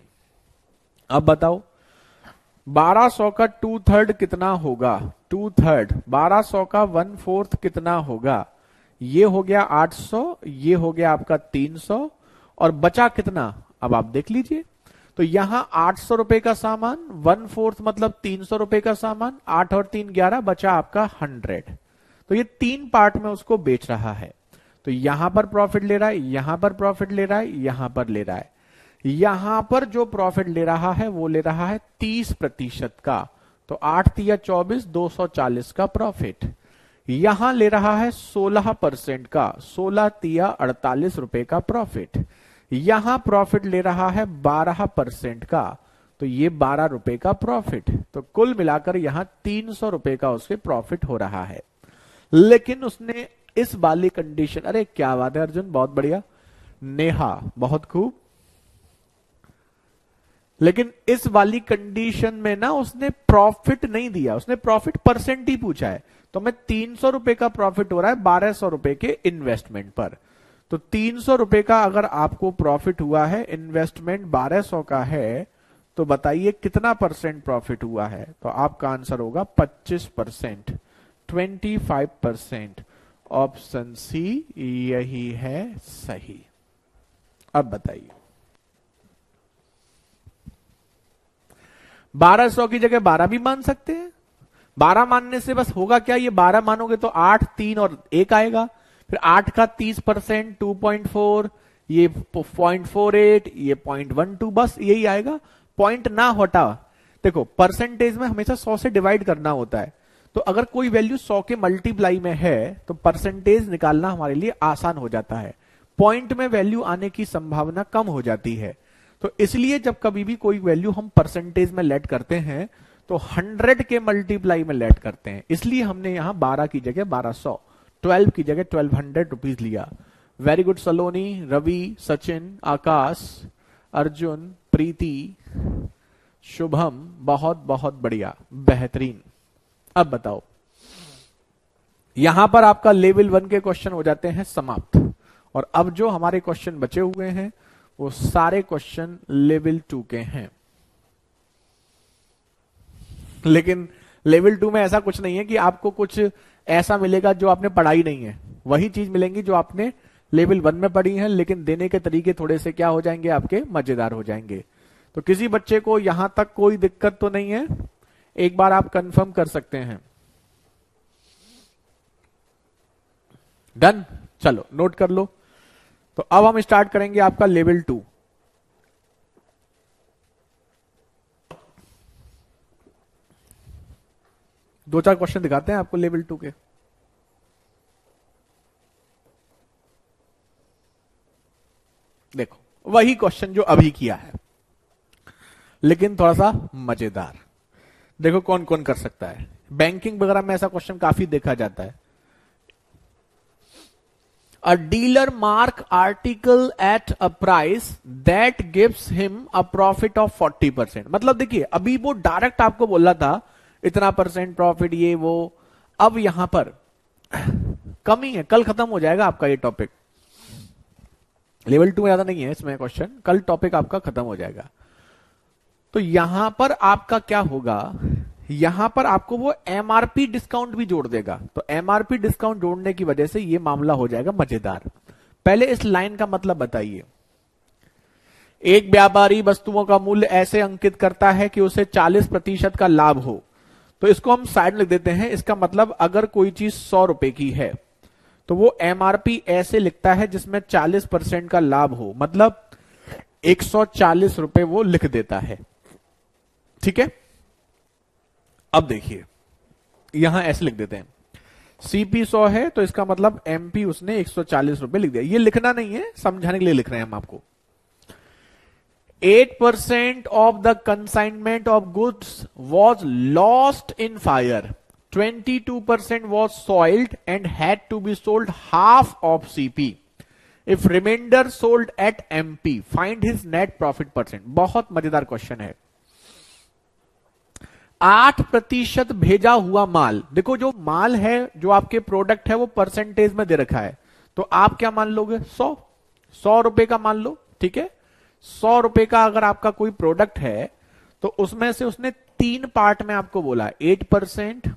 अब बताओ 1200 का 2/3 कितना होगा? 2/3 1200 का 1/4 कितना होगा? ये हो गया 800, ये हो गया आपका 300, और बचा कितना? अब आप देख लीजिए, तो यहां 800 रुपए का सामान, 1/4 मतलब 300 रुपए का सामान, 8 और 3 11, बचा आपका 100। तो ये 3 पार्ट में उसको बेच रहा है। तो यहां पर प्रॉफिट ले रहा है, यहां पर प्रॉफिट ले रहा है, यहां पर ले रहा है। यहां पर जो प्रॉफिट ले रहा है वो ले रहा है 30% का, तो 8 तिया 24, 240 का प्रॉफिट। यहां ले रहा है 16% का, 16 तिया 48 रुपए का प्रॉफिट। यहां प्रॉफिट ले रहा है 12% का, तो ये 12 रुपए का प्रॉफिट। तो कुल मिलाकर यहां 300 रुपए का उसके प्रॉफिट हो रहा है। लेकिन उसने इस वाली कंडीशन, अरे क्या बात है अर्जुन, बहुत बढ़िया, नेहा बहुत खूब, लेकिन इस वाली कंडीशन में ना उसने प्रॉफिट नहीं दिया, उसने प्रॉफिट परसेंट ही पूछा है। तो मैं 300 रुपए का प्रॉफिट हो रहा है 1200 रुपए के इन्वेस्टमेंट पर। तो 300 रुपए का अगर आपको प्रॉफिट हुआ है, इन्वेस्टमेंट 1200 का है, तो बताइए कितना परसेंट प्रॉफिट हुआ है? तो आपका आंसर होगा 25%, 25%। ऑप्शन सी यही है सही। अब बताइए 1200 की जगह 12 भी मान सकते हैं। 12 मानने से बस होगा क्या, ये 12 मानोगे तो 8, 3 और 1 आएगा, फिर 8 का 30%, 2.4, ये 0.48, ये 0.12, बस यही आएगा। पॉइंट ना हटा, देखो परसेंटेज में हमेशा 100 से डिवाइड करना होता है, तो अगर कोई वैल्यू 100 के मल्टीप्लाई में है तो परसेंटेज निकालना हमारे लिए आसान हो जाता है। पॉइंट में वैल्यू आने की संभावना कम हो जाती है। तो इसलिए जब कभी भी कोई वैल्यू हम परसेंटेज में लेट करते हैं तो 100 के मल्टीप्लाई में लेट करते हैं। इसलिए हमने यहां 12 की जगह 1200, 12 की जगह 1200 रुपीज लिया। वेरी गुड सलोनी, रवि, सचिन, आकाश, अर्जुन, प्रीति, शुभम, बहुत बहुत बढ़िया, बेहतरीन। अब बताओ, यहां पर आपका लेवल 1 के क्वेश्चन हो जाते हैं समाप्त, और अब जो हमारे क्वेश्चन बचे हुए हैं वो सारे क्वेश्चन लेवल 2 के हैं। लेकिन लेवल 2 में ऐसा कुछ नहीं है कि आपको कुछ ऐसा मिलेगा जो आपने पढ़ा ही नहीं है, वही चीज मिलेंगी जो आपने लेवल 1 में पढ़ी है, लेकिन देने के तरीके थोड़े से क्या हो जाएंगे, आपके मजेदार हो जाएंगे। तो किसी बच्चे को यहां तक कोई दिक्कत तो नहीं है? एक बार आप कंफर्म कर सकते हैं। डन, चलो नोट कर लो। तो अब हम स्टार्ट करेंगे आपका लेवल 2। दो चार क्वेश्चन दिखाते हैं आपको लेवल 2 के। देखो वही क्वेश्चन जो अभी किया है, लेकिन थोड़ा सा मजेदार। देखो कौन कौन कर सकता है। बैंकिंग वगैरह में ऐसा क्वेश्चन काफी देखा जाता है। अ dealer mark article at a price that gives him a profit of 40%। मतलब देखिए अभी वो डायरेक्ट आपको बोला था इतना परसेंट प्रॉफिट ये वो, अब यहां पर कमी है, कल खत्म हो जाएगा आपका ये टॉपिक। लेवल 2 में ज्यादा नहीं है इसमें क्वेश्चन, कल टॉपिक आपका खत्म हो जाएगा। तो यहां पर आपका क्या होगा, यहां पर आपको वो एमआरपी डिस्काउंट भी जोड़ देगा। तो एमआरपी डिस्काउंट जोड़ने की वजह से ये मामला हो जाएगा मजेदार। पहले इस लाइन का मतलब बताइए। एक व्यापारी वस्तुओं का मूल्य ऐसे अंकित करता है कि उसे 40% का लाभ हो। तो इसको हम साइड में लिख देते हैं। इसका मतलब अगर कोई चीज 100 रुपए की है तो वो एमआरपी ऐसे लिखता है जिसमें 40% का लाभ हो, मतलब 140 रुपए वो लिख देता है। ठीक है, अब देखिए यहां ऐसे लिख देते हैं, सीपी 100 है तो इसका मतलब एमपी उसने 140 रुपए लिख दिया। ये लिखना नहीं है, समझाने के लिए लिख रहे हैं हम आपको। 8% of the consignment of goods was lost in fire. 22% was soiled and had to be sold half of CP. If remainder sold at MP, find his net profit percent. बहुत मजेदार क्वेश्चन है। 8% भेजा हुआ माल, देखो जो माल है जो आपके प्रोडक्ट है वो परसेंटेज में दे रखा है, तो आप क्या मान लोगे, 100 रुपए का मान लो। ठीक है, 100 रुपए का अगर आपका कोई प्रोडक्ट है तो उसमें से उसने 3 पार्ट में आपको बोला 8%,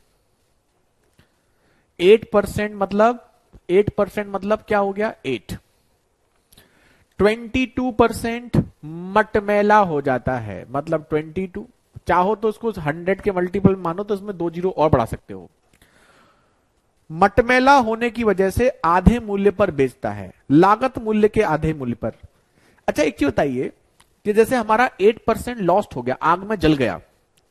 8% मतलब क्या हो गया 8, 22% मटमैला हो जाता है, मतलब 22, चाहो तो उसको 100 के मल्टीपल मानो तो इसमें 2 जीरो और बढ़ा सकते हो। मटमैला होने की वजह से आधे मूल्य पर बेचता है, लागत मूल्य के आधे मूल्य पर। अच्छा एक चीज बताइए कि जैसे हमारा 8% लॉस्ट हो गया, आग में जल गया,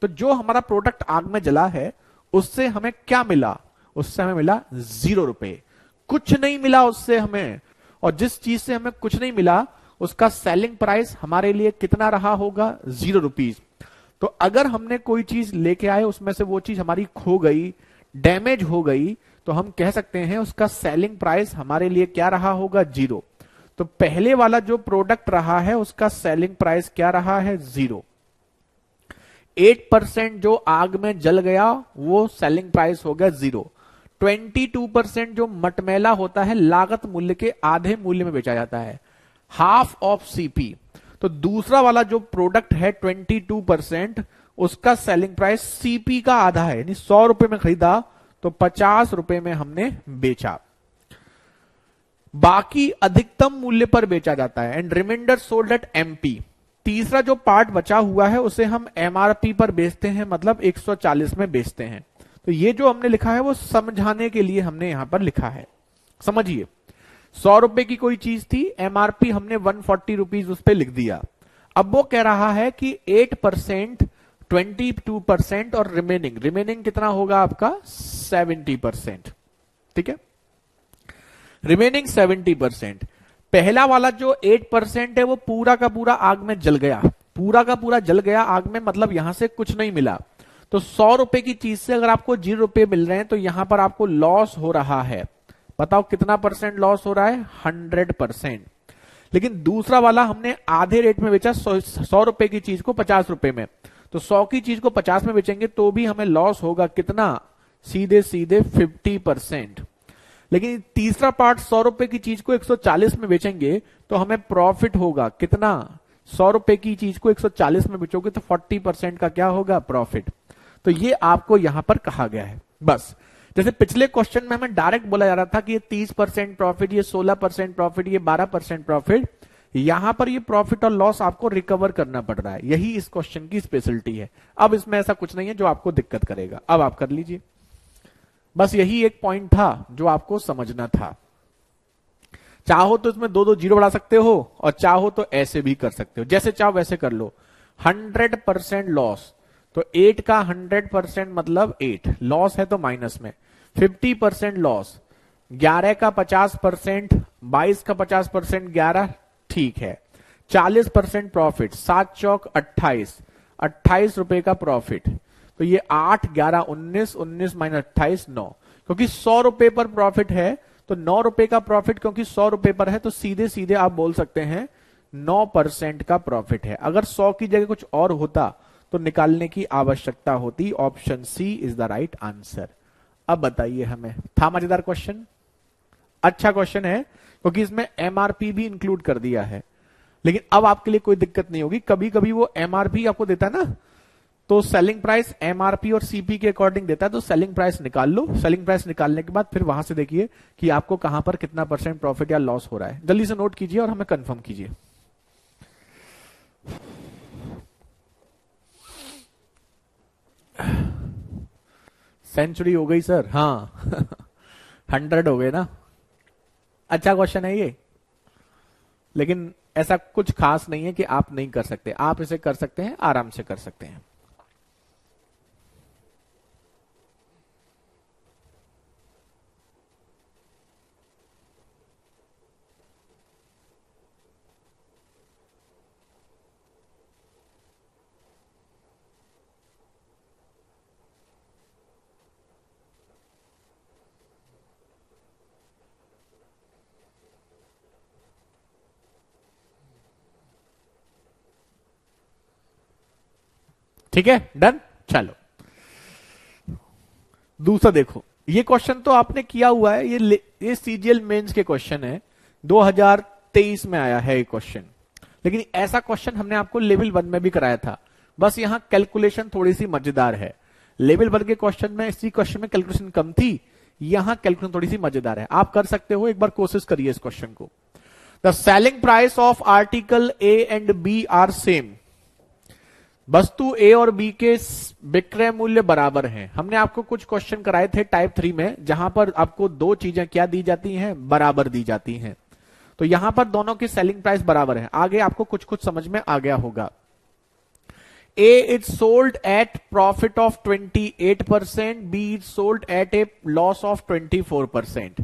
तो जो हमारा प्रोडक्ट आग में जला है उससे हमें क्या मिला, उससे हमें मिला 0 रुपए, कुछ नहीं मिला उससे हमें। और जिस चीज से हमें कुछ नहीं मिला उसका सेलिंग प्राइस हमारे लिए कितना रहा होगा, 0 रुपीज। तो अगर हमने कोई चीज लेके आए उसमें से वो चीज हमारी खो गई, डैमेज हो गई, तो हम कह सकते हैं उसका सेलिंग प्राइस हमारे लिए क्या रहा होगा, 0। तो पहले वाला जो प्रोडक्ट रहा है उसका सेलिंग प्राइस क्या रहा है, 0। 8% जो आग में जल गया वो सेलिंग प्राइस हो गया 0। 22% जो मटमैला होता है लागत मूल्य के आधे मूल्य में बेचा जाता है, हाफ ऑफ सीपी। तो दूसरा वाला जो प्रोडक्ट है 22% उसका सेलिंग प्राइस सीपी का आधा है, यानी 100 रुपए में खरीदा तो 50 रुपए में हमने बेचा, बाकी अधिकतम मूल्य पर बेचा जाता है। And remainder sold at MP, तीसरा जो पार्ट बचा हुआ है उसे हम एमआरपी पर बेचते हैं, मतलब 140 में बेचते हैं। तो ये जो हमने लिखा है वो समझाने के लिए हमने यहां पर लिखा है, समझिए। 100 रुपए की कोई चीज थी, एमआरपी हमने 140 रुपीज उस पर लिख दिया। अब वो कह रहा है कि 8%, 22% और रिमेनिंग कितना होगा आपका, 70%। ठीक है, रिमेनिंग 70%। पहला वाला जो 8% है वो पूरा का पूरा आग में जल गया, पूरा का पूरा जल गया आग में, मतलब यहां से कुछ नहीं मिला। तो 100 रुपए की चीज से अगर आपको 0 रुपए मिल रहे हैं तो यहां पर आपको लॉस हो रहा है। बताओ कितना परसेंट लॉस हो रहा है, 100%। लेकिन दूसरा वाला हमने आधे रेट में बेचा, 100 रुपए की चीज को 50 रुपए में, तो 100 की चीज को 50 में बेचेंगे तो भी हमें लॉस होगा कितना, सीधे 50%। लेकिन तीसरा पार्ट 100 रुपए की चीज को 140 में बेचेंगे तो हमें प्रॉफिट होगा कितना, 100 रुपए की चीज को 140 में बेचोगे तो 40% का क्या होगा, प्रॉफिट। तो ये आपको यहां पर कहा गया है। बस जैसे पिछले क्वेश्चन में हमें डायरेक्ट बोला जा रहा था कि ये 30% प्रॉफिट, ये 16% प्रॉफिट, ये 12% प्रॉफिट, यहां पर ये प्रॉफिट और लॉस आपको रिकवर करना पड़ रहा है। यही इस क्वेश्चन की स्पेशलिटी है। अब इसमें ऐसा कुछ नहीं है जो आपको दिक्कत करेगा, अब आप कर लीजिए। बस यही एक पॉइंट था जो आपको समझना था। चाहो तो इसमें 2 जीरो बढ़ा सकते हो और चाहो तो ऐसे भी कर सकते हो, जैसे चाहो वैसे कर लो। 100% लॉस, तो 8 का 100% मतलब 8, लॉस है तो माइनस में। 50% लॉस, 11 का 50%, 22 का 50%, 11, ठीक है। 40% प्रॉफिट, 7 चौक 28, 28 रुपए का प्रॉफिट। तो ये 8, 11, 19, 19 माइनस 28, 9, क्योंकि 100 रुपए पर प्रॉफिट है तो 9 रुपए का प्रॉफिट क्योंकि 100 रुपए पर है तो सीधे सीधे आप बोल सकते हैं 9% का प्रॉफिट है। अगर 100 की जगह कुछ और होता तो निकालने की आवश्यकता होती। Option C is the right answer. अब बताइए हमें, था मजेदार क्वेश्चन, अच्छा क्वेश्चन है क्योंकि इसमें एमआरपी भी इंक्लूड कर दिया है। लेकिन अब आपके लिए कोई दिक्कत नहीं होगी, कभी कभी वो एमआरपी आपको देता है ना, तो सेलिंग प्राइस एमआरपी और सीपी के अकॉर्डिंग देता है, तो सेलिंग प्राइस निकाल लो। सेलिंग प्राइस निकालने के बाद फिर वहां से देखिए कि आपको कहां पर कितना % प्रॉफिट या लॉस हो रहा है। जल्दी से नोट कीजिए और हमें कंफर्म कीजिए। सेंचुरी हो गई सर, हाँ 100 हो गए ना। अच्छा क्वेश्चन है ये, लेकिन ऐसा कुछ खास नहीं है कि आप नहीं कर सकते, आप इसे कर सकते हैं, आराम से कर सकते हैं। ठीक है, डन। चलो दूसरा देखो, ये क्वेश्चन तो आपने किया हुआ है, ये सीजीएल मेंस के क्वेश्चन है, 2023 में आया है ये क्वेश्चन। लेकिन ऐसा क्वेश्चन हमने आपको लेवल 1 में भी कराया था, बस यहां कैलकुलेशन थोड़ी सी मजेदार है। लेवल 1 के क्वेश्चन में, इसी क्वेश्चन में कैलकुलेशन कम थी, यहां कैलकुलेशन थोड़ी सी मजेदार है। आप कर सकते हो, एक बार कोशिश करिए इस क्वेश्चन को। The selling price of article A and B are same. वस्तु ए और बी के विक्रय मूल्य बराबर हैं। हमने आपको कुछ क्वेश्चन कराए थे टाइप 3 में, जहां पर आपको दो चीजें क्या दी जाती हैं, बराबर दी जाती हैं। तो यहां पर दोनों की सेलिंग प्राइस बराबर है। आगे आपको कुछ कुछ समझ में आ गया होगा। A is sold at profit of 28%, B is sold at a loss of 24%।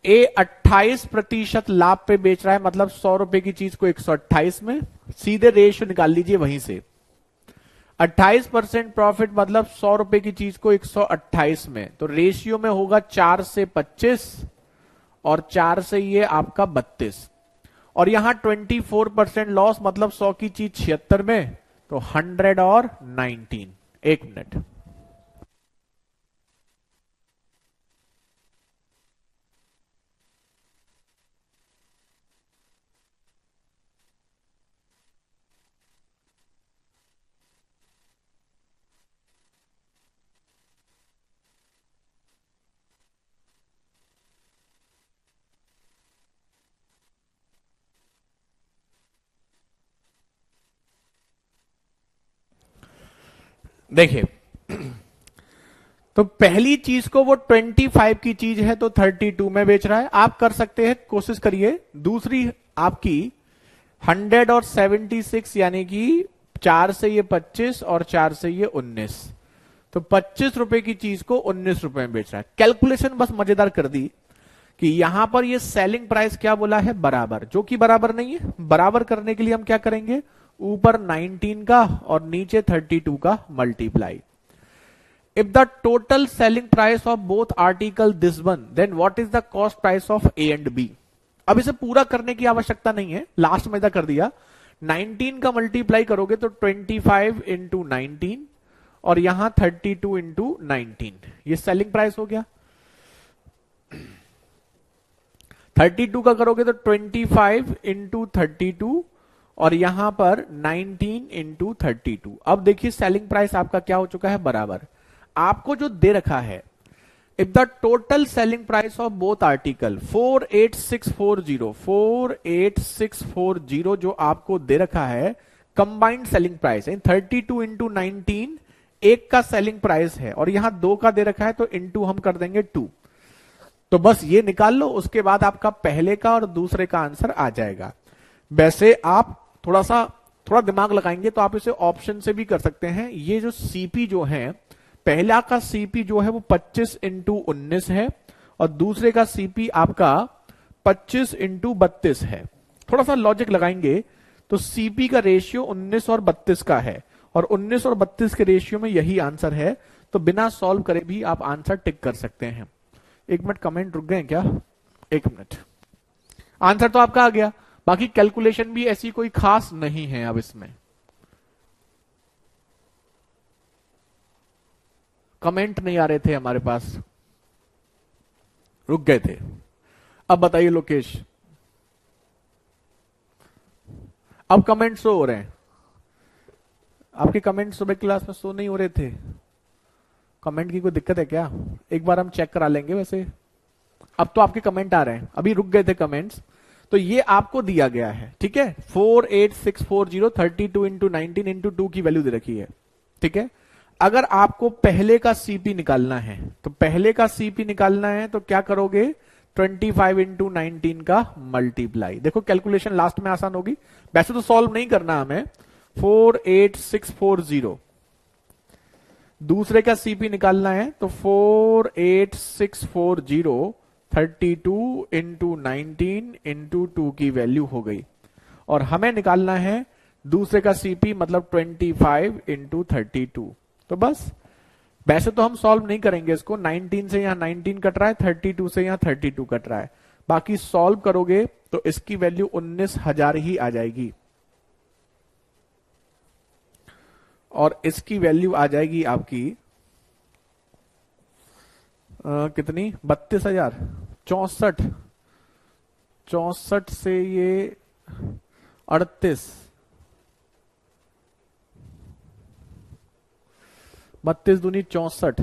A 28% लाभ पे बेच रहा है, मतलब 100 रुपए की चीज को 128 में, सीधे रेशियो निकाल लीजिए वहीं से। 28% प्रॉफिट मतलब 100 रुपए की चीज को 128 में, तो रेशियो में होगा 4 से 25 और 4 से ये आपका 32। और यहां 24% लॉस मतलब 100 की चीज 76 में, तो 100 और 19। एक मिनट, देखिए तो पहली चीज को वो 25 की चीज है तो 32 में बेच रहा है, आप कर सकते हैं, कोशिश करिए। दूसरी आपकी 100 और 76, यानी कि 4 से ये 25 और 4 से ये 19, तो 25 रुपए की चीज को 19 रुपए में बेच रहा है। कैलकुलेशन बस मजेदार कर दी कि यहां पर ये सेलिंग प्राइस क्या बोला है, बराबर, जो कि बराबर नहीं है। बराबर करने के लिए हम क्या करेंगे, ऊपर 19 का और नीचे 32 का multiply. If the total selling price of both article this one, then what is the cost price of A and B? अब इसे पूरा करने की आवश्यकता नहीं है, लास्ट में इधर कर दिया। 19 का मल्टीप्लाई करोगे तो 25 इंटू 19 और यहां 32 इंटू 19, ये सेलिंग प्राइस हो गया। 32 का करोगे तो 25 इंटू 32 और यहां पर 19 इंटू 32। अब देखिए सेलिंग प्राइस आपका क्या हो चुका है, बराबर। आपको जो दे रखा है, if the total selling price of both article 48640 जो आपको दे रखा है, कंबाइंड सेलिंग प्राइस 32 इंटू 19 एक का सेलिंग प्राइस है, और यहां 2 का दे रखा है तो इंटू हम कर देंगे 2। तो बस ये निकाल लो, उसके बाद आपका पहले का और दूसरे का आंसर आ जाएगा। वैसे आप थोड़ा दिमाग लगाएंगे तो आप इसे ऑप्शन से भी कर सकते हैं। ये जो सीपी जो है, पहला का सीपी जो है वो 25 इंटू 19 है और दूसरे का सीपी आपका 25 इंटू 32 है। थोड़ा सा लॉजिक लगाएंगे तो सीपी का रेशियो 19 और 32 का है, और 19 और 32 के रेशियो में यही आंसर है, तो बिना सॉल्व करे भी आप आंसर टिक कर सकते हैं। एक मिनट, कमेंट रुक गए क्या? एक मिनट, आंसर तो आपका आ गया, बाकी कैलकुलेशन भी ऐसी कोई खास नहीं है अब इसमें। कमेंट नहीं आ रहे थे हमारे पास, रुक गए थे। अब बताइए लोकेश, अब कमेंट शो हो रहे हैं? आपके कमेंट सुबह क्लास में शो नहीं हो रहे थे? कमेंट की कोई दिक्कत है क्या? एक बार हम चेक करा लेंगे। वैसे अब तो आपके कमेंट आ रहे हैं, अभी रुक गए थे कमेंट्स। तो ये आपको दिया गया है, ठीक है, 48640 32 इंटू 19 इंटू 2 की वैल्यू दे रखी है, ठीक है। अगर आपको पहले का सीपी निकालना है, तो पहले का सीपी निकालना है तो क्या करोगे, 25 इंटू 19 का मल्टीप्लाई। देखो कैलकुलेशन लास्ट में आसान होगी, वैसे तो सॉल्व नहीं करना हमें। 48640 दूसरे का सीपी निकालना है, तो 48640 32 इंटू 19 इंटू 2 की वैल्यू हो गई। और हमें निकालना है दूसरे का सीपी, मतलब 25 इंटू 32। तो बस, वैसे तो हम सॉल्व नहीं करेंगे इसको, 19 से यहां 19 कट रहा है, 32 से यहां 32 कट रहा है, बाकी सॉल्व करोगे तो इसकी वैल्यू 19,000 ही आ जाएगी, और इसकी वैल्यू आ जाएगी आपकी कितनी, 32,000। 64 से ये 38, 32 दूनी 64।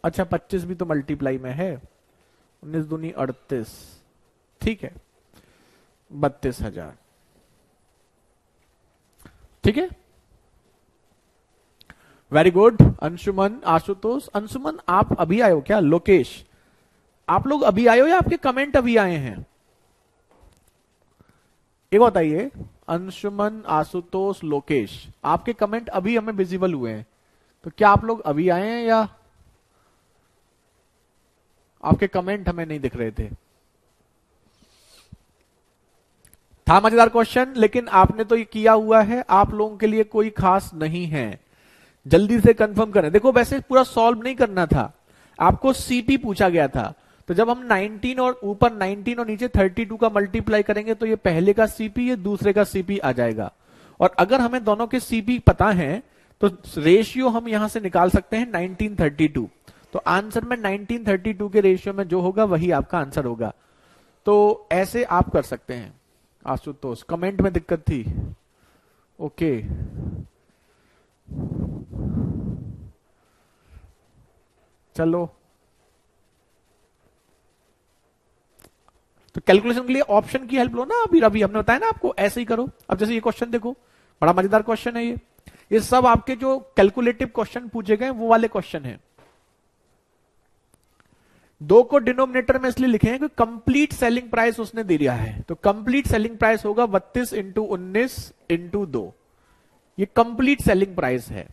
अच्छा 25 भी तो मल्टीप्लाई में है, 19 दूनी 38, ठीक है, 32,000, ठीक है। Very good Anshuman, Ashutosh. अंशुमन आप अभी आए हो क्या? लोकेश आप लोग अभी आए हो या आपके कमेंट अभी आए हैं? एक बताइए, अंशुमन, आशुतोष, लोकेश, आपके कमेंट अभी हमें विजिबल हुए हैं, तो क्या आप लोग अभी आए हैं या आपके कमेंट हमें नहीं दिख रहे थे? था मजेदार क्वेश्चन, लेकिन आपने तो ये किया हुआ है, आप लोगों के लिए कोई खास नहीं है, जल्दी से कंफर्म करें। देखो वैसे पूरा सॉल्व नहीं करना था, आपको सीपी पूछा गया था, तो जब हम 19 और ऊपर 19 और नीचे 32 का मल्टीप्लाई करेंगे तो ये पहले का सीपी, ये दूसरे का सीपी आ जाएगा। और अगर हमें दोनों के सीपी पता है तो रेशियो हम यहां से निकाल सकते हैं 1932। तो आंसर में 1932 के रेशियो में जो होगा वही आपका आंसर होगा। तो ऐसे आप कर सकते हैं। आशुतोष कमेंट में दिक्कत थी, ओके। चलो, तो कैलकुलेशन के लिए ऑप्शन की हेल्प लो ना, अभी अभी हमने बताया ना आपको, ऐसे ही करो। अब जैसे ये क्वेश्चन देखो, बड़ा मजेदार क्वेश्चन है ये सब आपके जो कैलकुलेटिव क्वेश्चन पूछे गए वो वाले क्वेश्चन है। 2 को डिनोमिनेटर में इसलिए लिखे हैं कि कंप्लीट सेलिंग प्राइस उसने दे दिया है, तो कंप्लीट सेलिंग प्राइस होगा 32 इंटू 19 इंटू 2, ये कंप्लीट सेलिंग प्राइस है।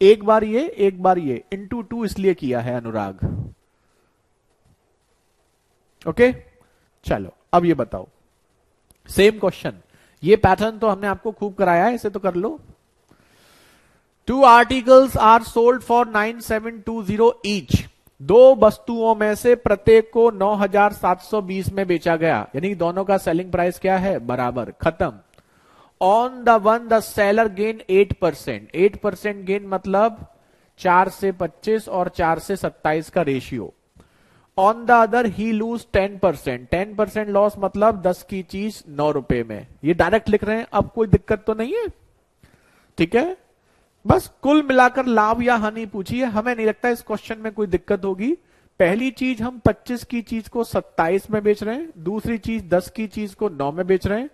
एक बार ये इंटू 2 इसलिए किया है अनुराग, ओके। चलो अब ये बताओ, सेम क्वेश्चन, ये पैटर्न तो हमने आपको खूब कराया है, इसे तो कर लो। 2 articles are sold for 9720 each. 2 वस्तुओं में से प्रत्येक को 9,720 में बेचा गया, यानी दोनों का सेलिंग प्राइस क्या है, बराबर, खत्म। On the one the seller gain 8%। 8% gain मतलब 4 से 25 और 4 से 27 का ratio. On the other he lose 10%। 10% loss मतलब 10 की चीज 9 रुपए में। ये डायरेक्ट लिख रहे हैं, अब कोई दिक्कत तो नहीं है, ठीक है। बस कुल मिलाकर लाभ या हानि पूछी है, हमें नहीं लगता इस क्वेश्चन में कोई दिक्कत होगी। पहली चीज हम 25 की चीज को 27 में बेच रहे हैं, दूसरी चीज 10 की चीज को 9 में बेच रहे हैं।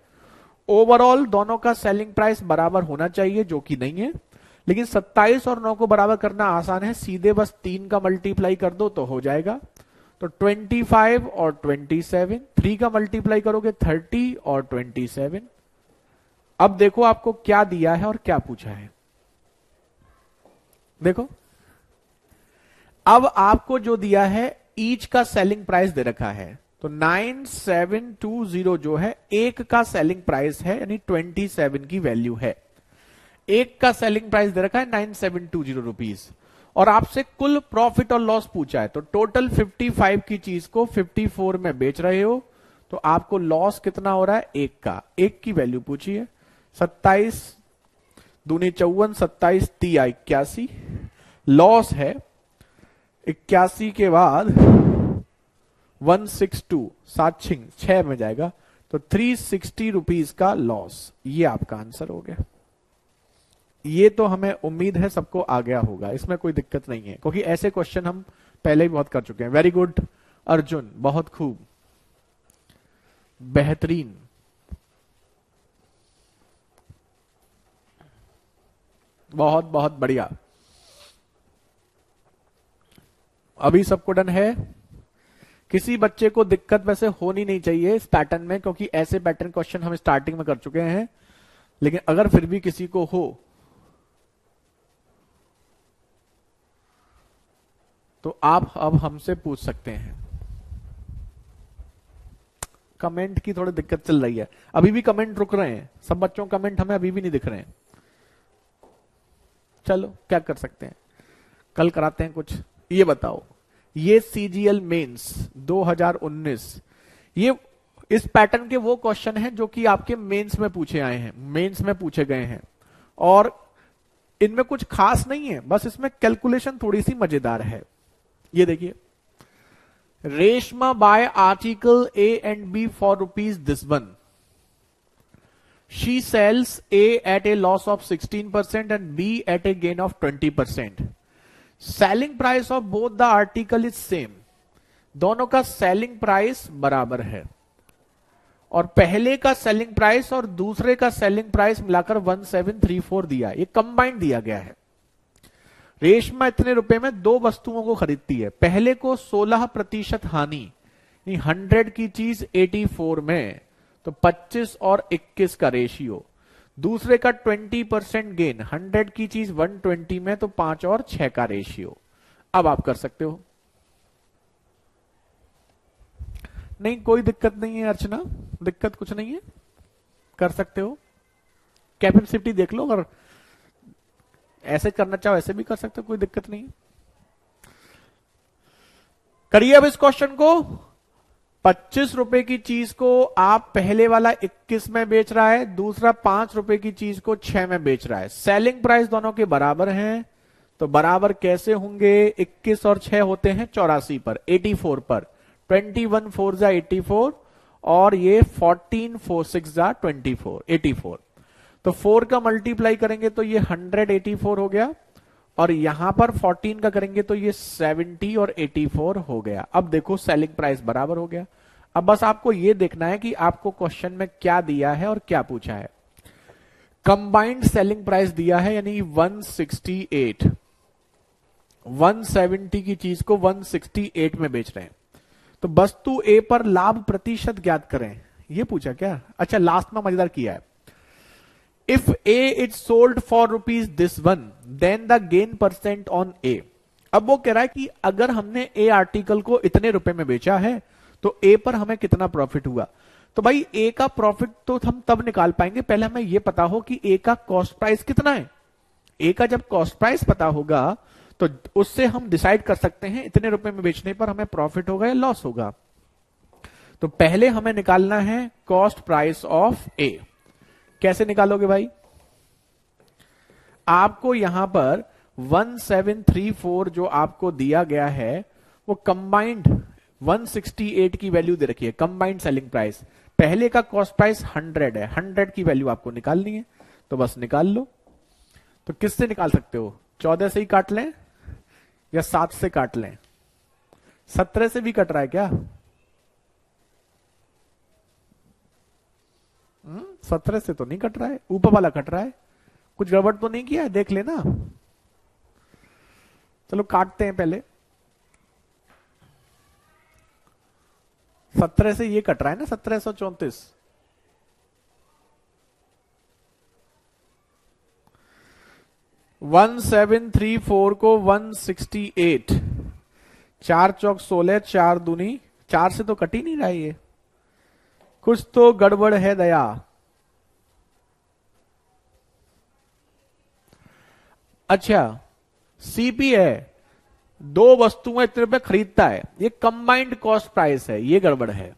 ओवरऑल दोनों का सेलिंग प्राइस बराबर होना चाहिए, जो कि नहीं है, लेकिन 27 और 9 को बराबर करना आसान है, सीधे बस 3 का मल्टीप्लाई कर दो तो हो जाएगा। तो 25 और 27, 3 का मल्टीप्लाई करोगे 30 और 27। अब देखो आपको क्या दिया है और क्या पूछा है, देखो। अब आपको जो दिया है ईच का सेलिंग प्राइस दे रखा है, तो 9720 जो है एक का सेलिंग प्राइस है, यानी 27 की वैल्यू है। एक का सेलिंग प्राइस दे रखा है 9720 रुपीज, और आपसे कुल प्रॉफिट और लॉस पूछा है, तो टोटल 55 की चीज को 54 में बेच रहे हो, तो आपको लॉस कितना हो रहा है, 1 का। 1 की वैल्यू पूछी है। 27 दूनी 54, 27 तिया 81, लॉस है 81 के बाद 162, 7 में जाएगा, तो 360 रुपीज का लॉस। ये आपका आंसर हो गया। ये तो हमें उम्मीद है सबको आ गया होगा, इसमें कोई दिक्कत नहीं है, क्योंकि ऐसे क्वेश्चन हम पहले ही बहुत कर चुके हैं। वेरी गुड अर्जुन, बहुत खूब, बेहतरीन। बहुत बहुत बढ़िया। अभी सबको डन है? किसी बच्चे को दिक्कत वैसे होनी नहीं चाहिए इस पैटर्न में, क्योंकि ऐसे पैटर्न क्वेश्चन हम स्टार्टिंग में कर चुके हैं, लेकिन अगर फिर भी किसी को हो तो आप अब हमसे पूछ सकते हैं। कमेंट की थोड़ी दिक्कत चल रही है, अभी भी कमेंट रुक रहे हैं, सब बच्चों कमेंट हमें अभी भी नहीं दिख रहे हैं। चलो क्या कर सकते हैं, कल कराते हैं कुछ। ये बताओ, ये सीजीएल मेंस 2019, ये इस पैटर्न के वो क्वेश्चन हैं जो कि आपके मेंस में पूछे आए हैं, मेंस में पूछे गए हैं, और इनमें कुछ खास नहीं है, बस इसमें कैलकुलेशन थोड़ी सी मजेदार है। ये देखिए, Reshma buy article A and B for rupees this one, she sells A at a loss of 16% and B at a gain of 20%. Selling price of both the article is same. दोनों का सेलिंग प्राइस बराबर है, और पहले का सेलिंग प्राइस और दूसरे का सेलिंग प्राइस मिलाकर 1734 दिया, ये कंबाइंड दिया गया है। रेशमा इतने रुपए में 2 वस्तुओं को खरीदती है, पहले को 16% हानि, 100 की चीज 84 में, तो 25 और 21 का रेशियो, दूसरे का 20% गेन, 100 की चीज 120 में, तो 5 और 6 का रेशियो। अब आप कर सकते हो। नहीं कोई दिक्कत नहीं है अर्चना, दिक्कत कुछ नहीं है, कर सकते हो। कैपेसिटी देख लो, अगर ऐसे करना चाहो ऐसे भी कर सकते हो, कोई दिक्कत नहीं। करिए अब इस क्वेश्चन को। 25 रुपए की चीज को आप पहले वाला 21 में बेच रहा है, दूसरा 5 रुपए की चीज को 6 में बेच रहा है। सेलिंग प्राइस दोनों के बराबर हैं, तो बराबर कैसे होंगे, 21 और 6 होते हैं 84 पर, 84 पर, 21 4 जा 84, और ये 14 4 6 जा 24, 84, तो 4 का मल्टीप्लाई करेंगे तो ये 184 हो गया, और यहां पर 14 का करेंगे तो ये 70 और 84 हो गया। अब देखो सेलिंग प्राइस बराबर हो गया। अब बस आपको ये देखना है कि आपको क्वेश्चन में क्या दिया है और क्या पूछा है। कंबाइंड सेलिंग प्राइस दिया है, यानी 168, 170 की चीज को 168 में बेच रहे हैं, तो वस्तु ए पर लाभ प्रतिशत ज्ञात करें, ये पूछा क्या। अच्छा, लास्ट में मजेदार किया है, if A is sold for rupees this one, then the gain percent on A। अब वो कह रहा है कि अगर हमने A आर्टिकल को इतने रुपए में बेचा है तो A पर हमें कितना प्रॉफिट हुआ। तो भाई A का प्रॉफिट तो हम तब निकाल पाएंगे, पहले हमें यह पता हो कि A का कॉस्ट प्राइस कितना है। A का जब कॉस्ट प्राइस पता होगा तो उससे हम डिसाइड कर सकते हैं इतने रुपए में बेचने पर हमें प्रॉफिट होगा या लॉस होगा। तो पहले हमें निकालना है कॉस्ट प्राइस ऑफ A। कैसे निकालोगे भाई, आपको यहां पर 1734 जो आपको दिया गया है वो कंबाइंड 168 की वैल्यू दे रखी है, कंबाइंड सेलिंग प्राइस। पहले का कॉस्ट प्राइस 100 है, 100 की वैल्यू आपको निकालनी है, तो बस निकाल लो। तो किससे निकाल सकते हो, 14 से ही काट लें या 7 से काट लें। 17 से भी कट रहा है क्या, 17 से तो नहीं कट रहा है, ऊपर वाला कट रहा है, कुछ गड़बड़ तो नहीं किया है, देख लेना। चलो काटते हैं पहले। 17 से ये कट रहा है ना, 1734। वन 734 को 168, 4 चौक 16, 4 दूनी 4 से तो कट ही नहीं रहा है, ये कुछ तो गड़बड़ है दया। अच्छा, सीपी है, दो वस्तुएं इतने रुपए खरीदता है, ये कंबाइंड कॉस्ट प्राइस है, ये गड़बड़ है।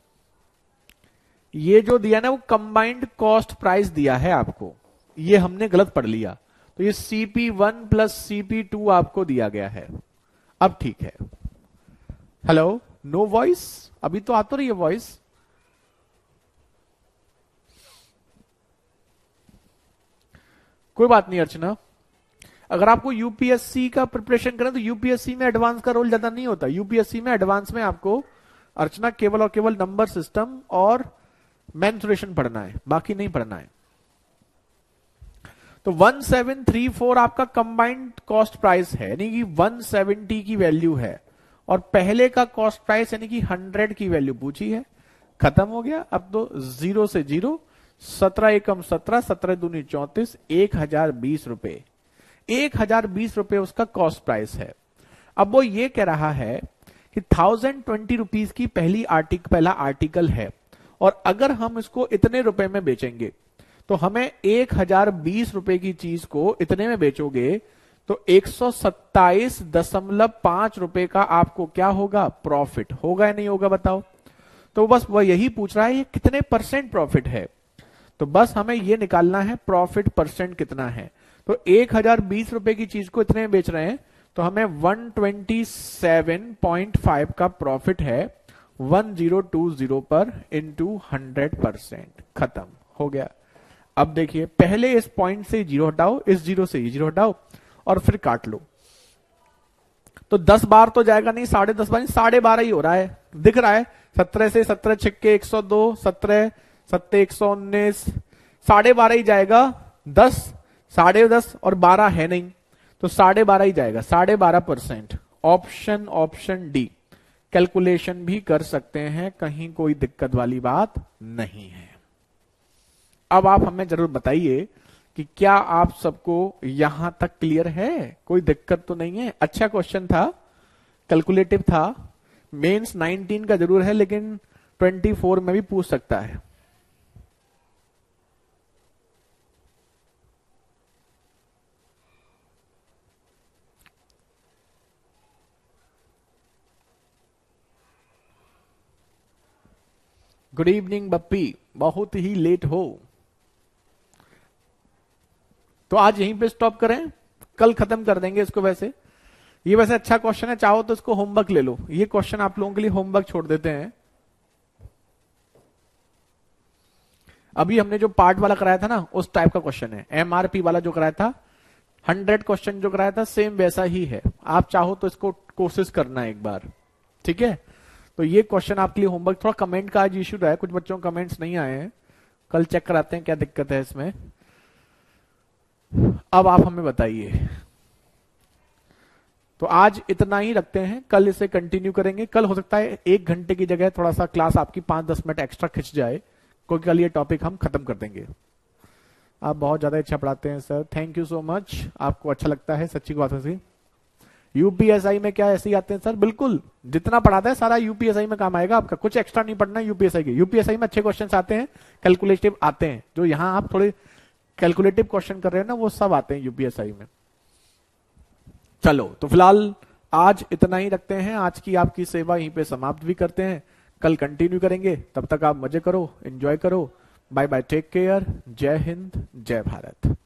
ये जो दिया ना वो कंबाइंड कॉस्ट प्राइस दिया है आपको, ये हमने गलत पढ़ लिया। तो ये CP1 प्लस CP2 आपको दिया गया है। अब ठीक है। हेलो, नो वॉइस, अभी तो आ तो रही है वॉइस। कोई बात नहीं अर्चना, अगर आपको यूपीएससी का प्रिपरेशन करें तो यूपीएससी में एडवांस का रोल ज्यादा नहीं होता। यूपीएससी में एडवांस में आपको अर्चना केवल और केवल नंबर सिस्टम और मेंसुरेशन पढ़ना है, बाकी नहीं पढ़ना है। तो 1734 आपका कंबाइंड कॉस्ट प्राइस है, यानी कि 170 की वैल्यू है, और पहले का कॉस्ट प्राइस यानी कि 100 की वैल्यू पूछी है। खत्म हो गया। अब तो 0 से 0, 17 एकम 17, 17 दूनी 34, 1020 रुपए, 1020 रुपए उसका कॉस्ट प्राइस है। अब वो ये कह रहा है कि 1020 रुपीज की पहला आर्टिकल है, और अगर हम इसको इतने रुपए में बेचेंगे तो हमें 1020 रुपए की चीज को इतने में बेचोगे तो 127.5 रुपए का आपको क्या होगा, प्रॉफिट होगा या नहीं होगा बताओ। तो बस वह यही पूछ रहा है ये कितने परसेंट प्रॉफिट है, तो बस हमें ये निकालना है प्रॉफिट परसेंट कितना है। तो 1020 रुपए की चीज को इतने में बेच रहे हैं तो हमें 127.5 का प्रॉफिट है 1020 पर इंटू 100%। खत्म हो गया। अब देखिए, पहले इस पॉइंट से 0 हटाओ, इस 0 से ये 0 हटाओ और फिर काट लो। तो 10 बार तो जाएगा नहीं, 10.5 बार, 12.5 ही हो रहा है, दिख रहा है। 17 से 17 छिक्के 102, 17 7 119, 12.5 ही जाएगा। 10, 10.5 और 12 है नहीं, तो 12.5 ही जाएगा, 12.5%। Option D. कैलकुलेशन भी कर सकते हैं, कहीं कोई दिक्कत वाली बात नहीं है। अब आप हमें जरूर बताइए कि क्या आप सबको यहां तक क्लियर है, कोई दिक्कत तो नहीं है। अच्छा क्वेश्चन था, कैलकुलेटिव था, मेंस 19 का जरूर है, लेकिन 24 में भी पूछ सकता है। गुड इवनिंग बप्पी, बहुत ही लेट हो। तो आज यहीं पे स्टॉप करें, कल खत्म कर देंगे इसको। वैसे ये वैसे अच्छा क्वेश्चन है, चाहो तो इसको होमवर्क ले लो। ये क्वेश्चन आप लोगों के लिए होमवर्क छोड़ देते हैं। अभी हमने जो पार्ट वाला कराया था ना, उस टाइप का क्वेश्चन है। एमआरपी वाला जो कराया था, 100 क्वेश्चन जो कराया था, सेम वैसा ही है। आप चाहो तो इसको कोशिश करना एक बार, ठीक है। तो ये क्वेश्चन आपके लिए होमवर्क। थोड़ा कमेंट का आज इश्यू रहा है, कुछ बच्चों के कमेंट्स नहीं आए हैं, कल चेक कराते हैं क्या दिक्कत है इसमें। अब आप हमें बताइए। तो आज इतना ही रखते हैं, कल इसे कंटिन्यू करेंगे। कल हो सकता है 1 घंटे की जगह थोड़ा सा क्लास आपकी 5-10 मिनट एक्स्ट्रा खिंच जाए, क्योंकि कल ये टॉपिक हम खत्म कर देंगे। आप बहुत ज्यादा अच्छा पढ़ाते हैं sir, thank you so much. आपको अच्छा लगता है, सच्ची बात है। यूपीएसआई में क्या ऐसे ही आते हैं सर? बिल्कुल, जितना पढ़ाता है सारा यूपीएसआई में काम आएगा आपका, कुछ एक्स्ट्रा नहीं पढ़ना यूपीएसआई के। यूपीएसआई में अच्छे क्वेश्चन आते हैं, कैलकुलेटिव आते हैं। जो यहाँ आप थोड़े कैलकुलेटिव क्वेश्चन कर रहे हैं ना, वो सब आते हैं यूपीएसआई में। चलो, तो फिलहाल आज इतना ही रखते हैं। आज की आपकी सेवा यहीं पे समाप्त भी करते हैं, कल कंटिन्यू करेंगे। तब तक आप मजे करो, एंजॉय करो। बाय बाय, टेक केयर, जय हिंद, जय भारत।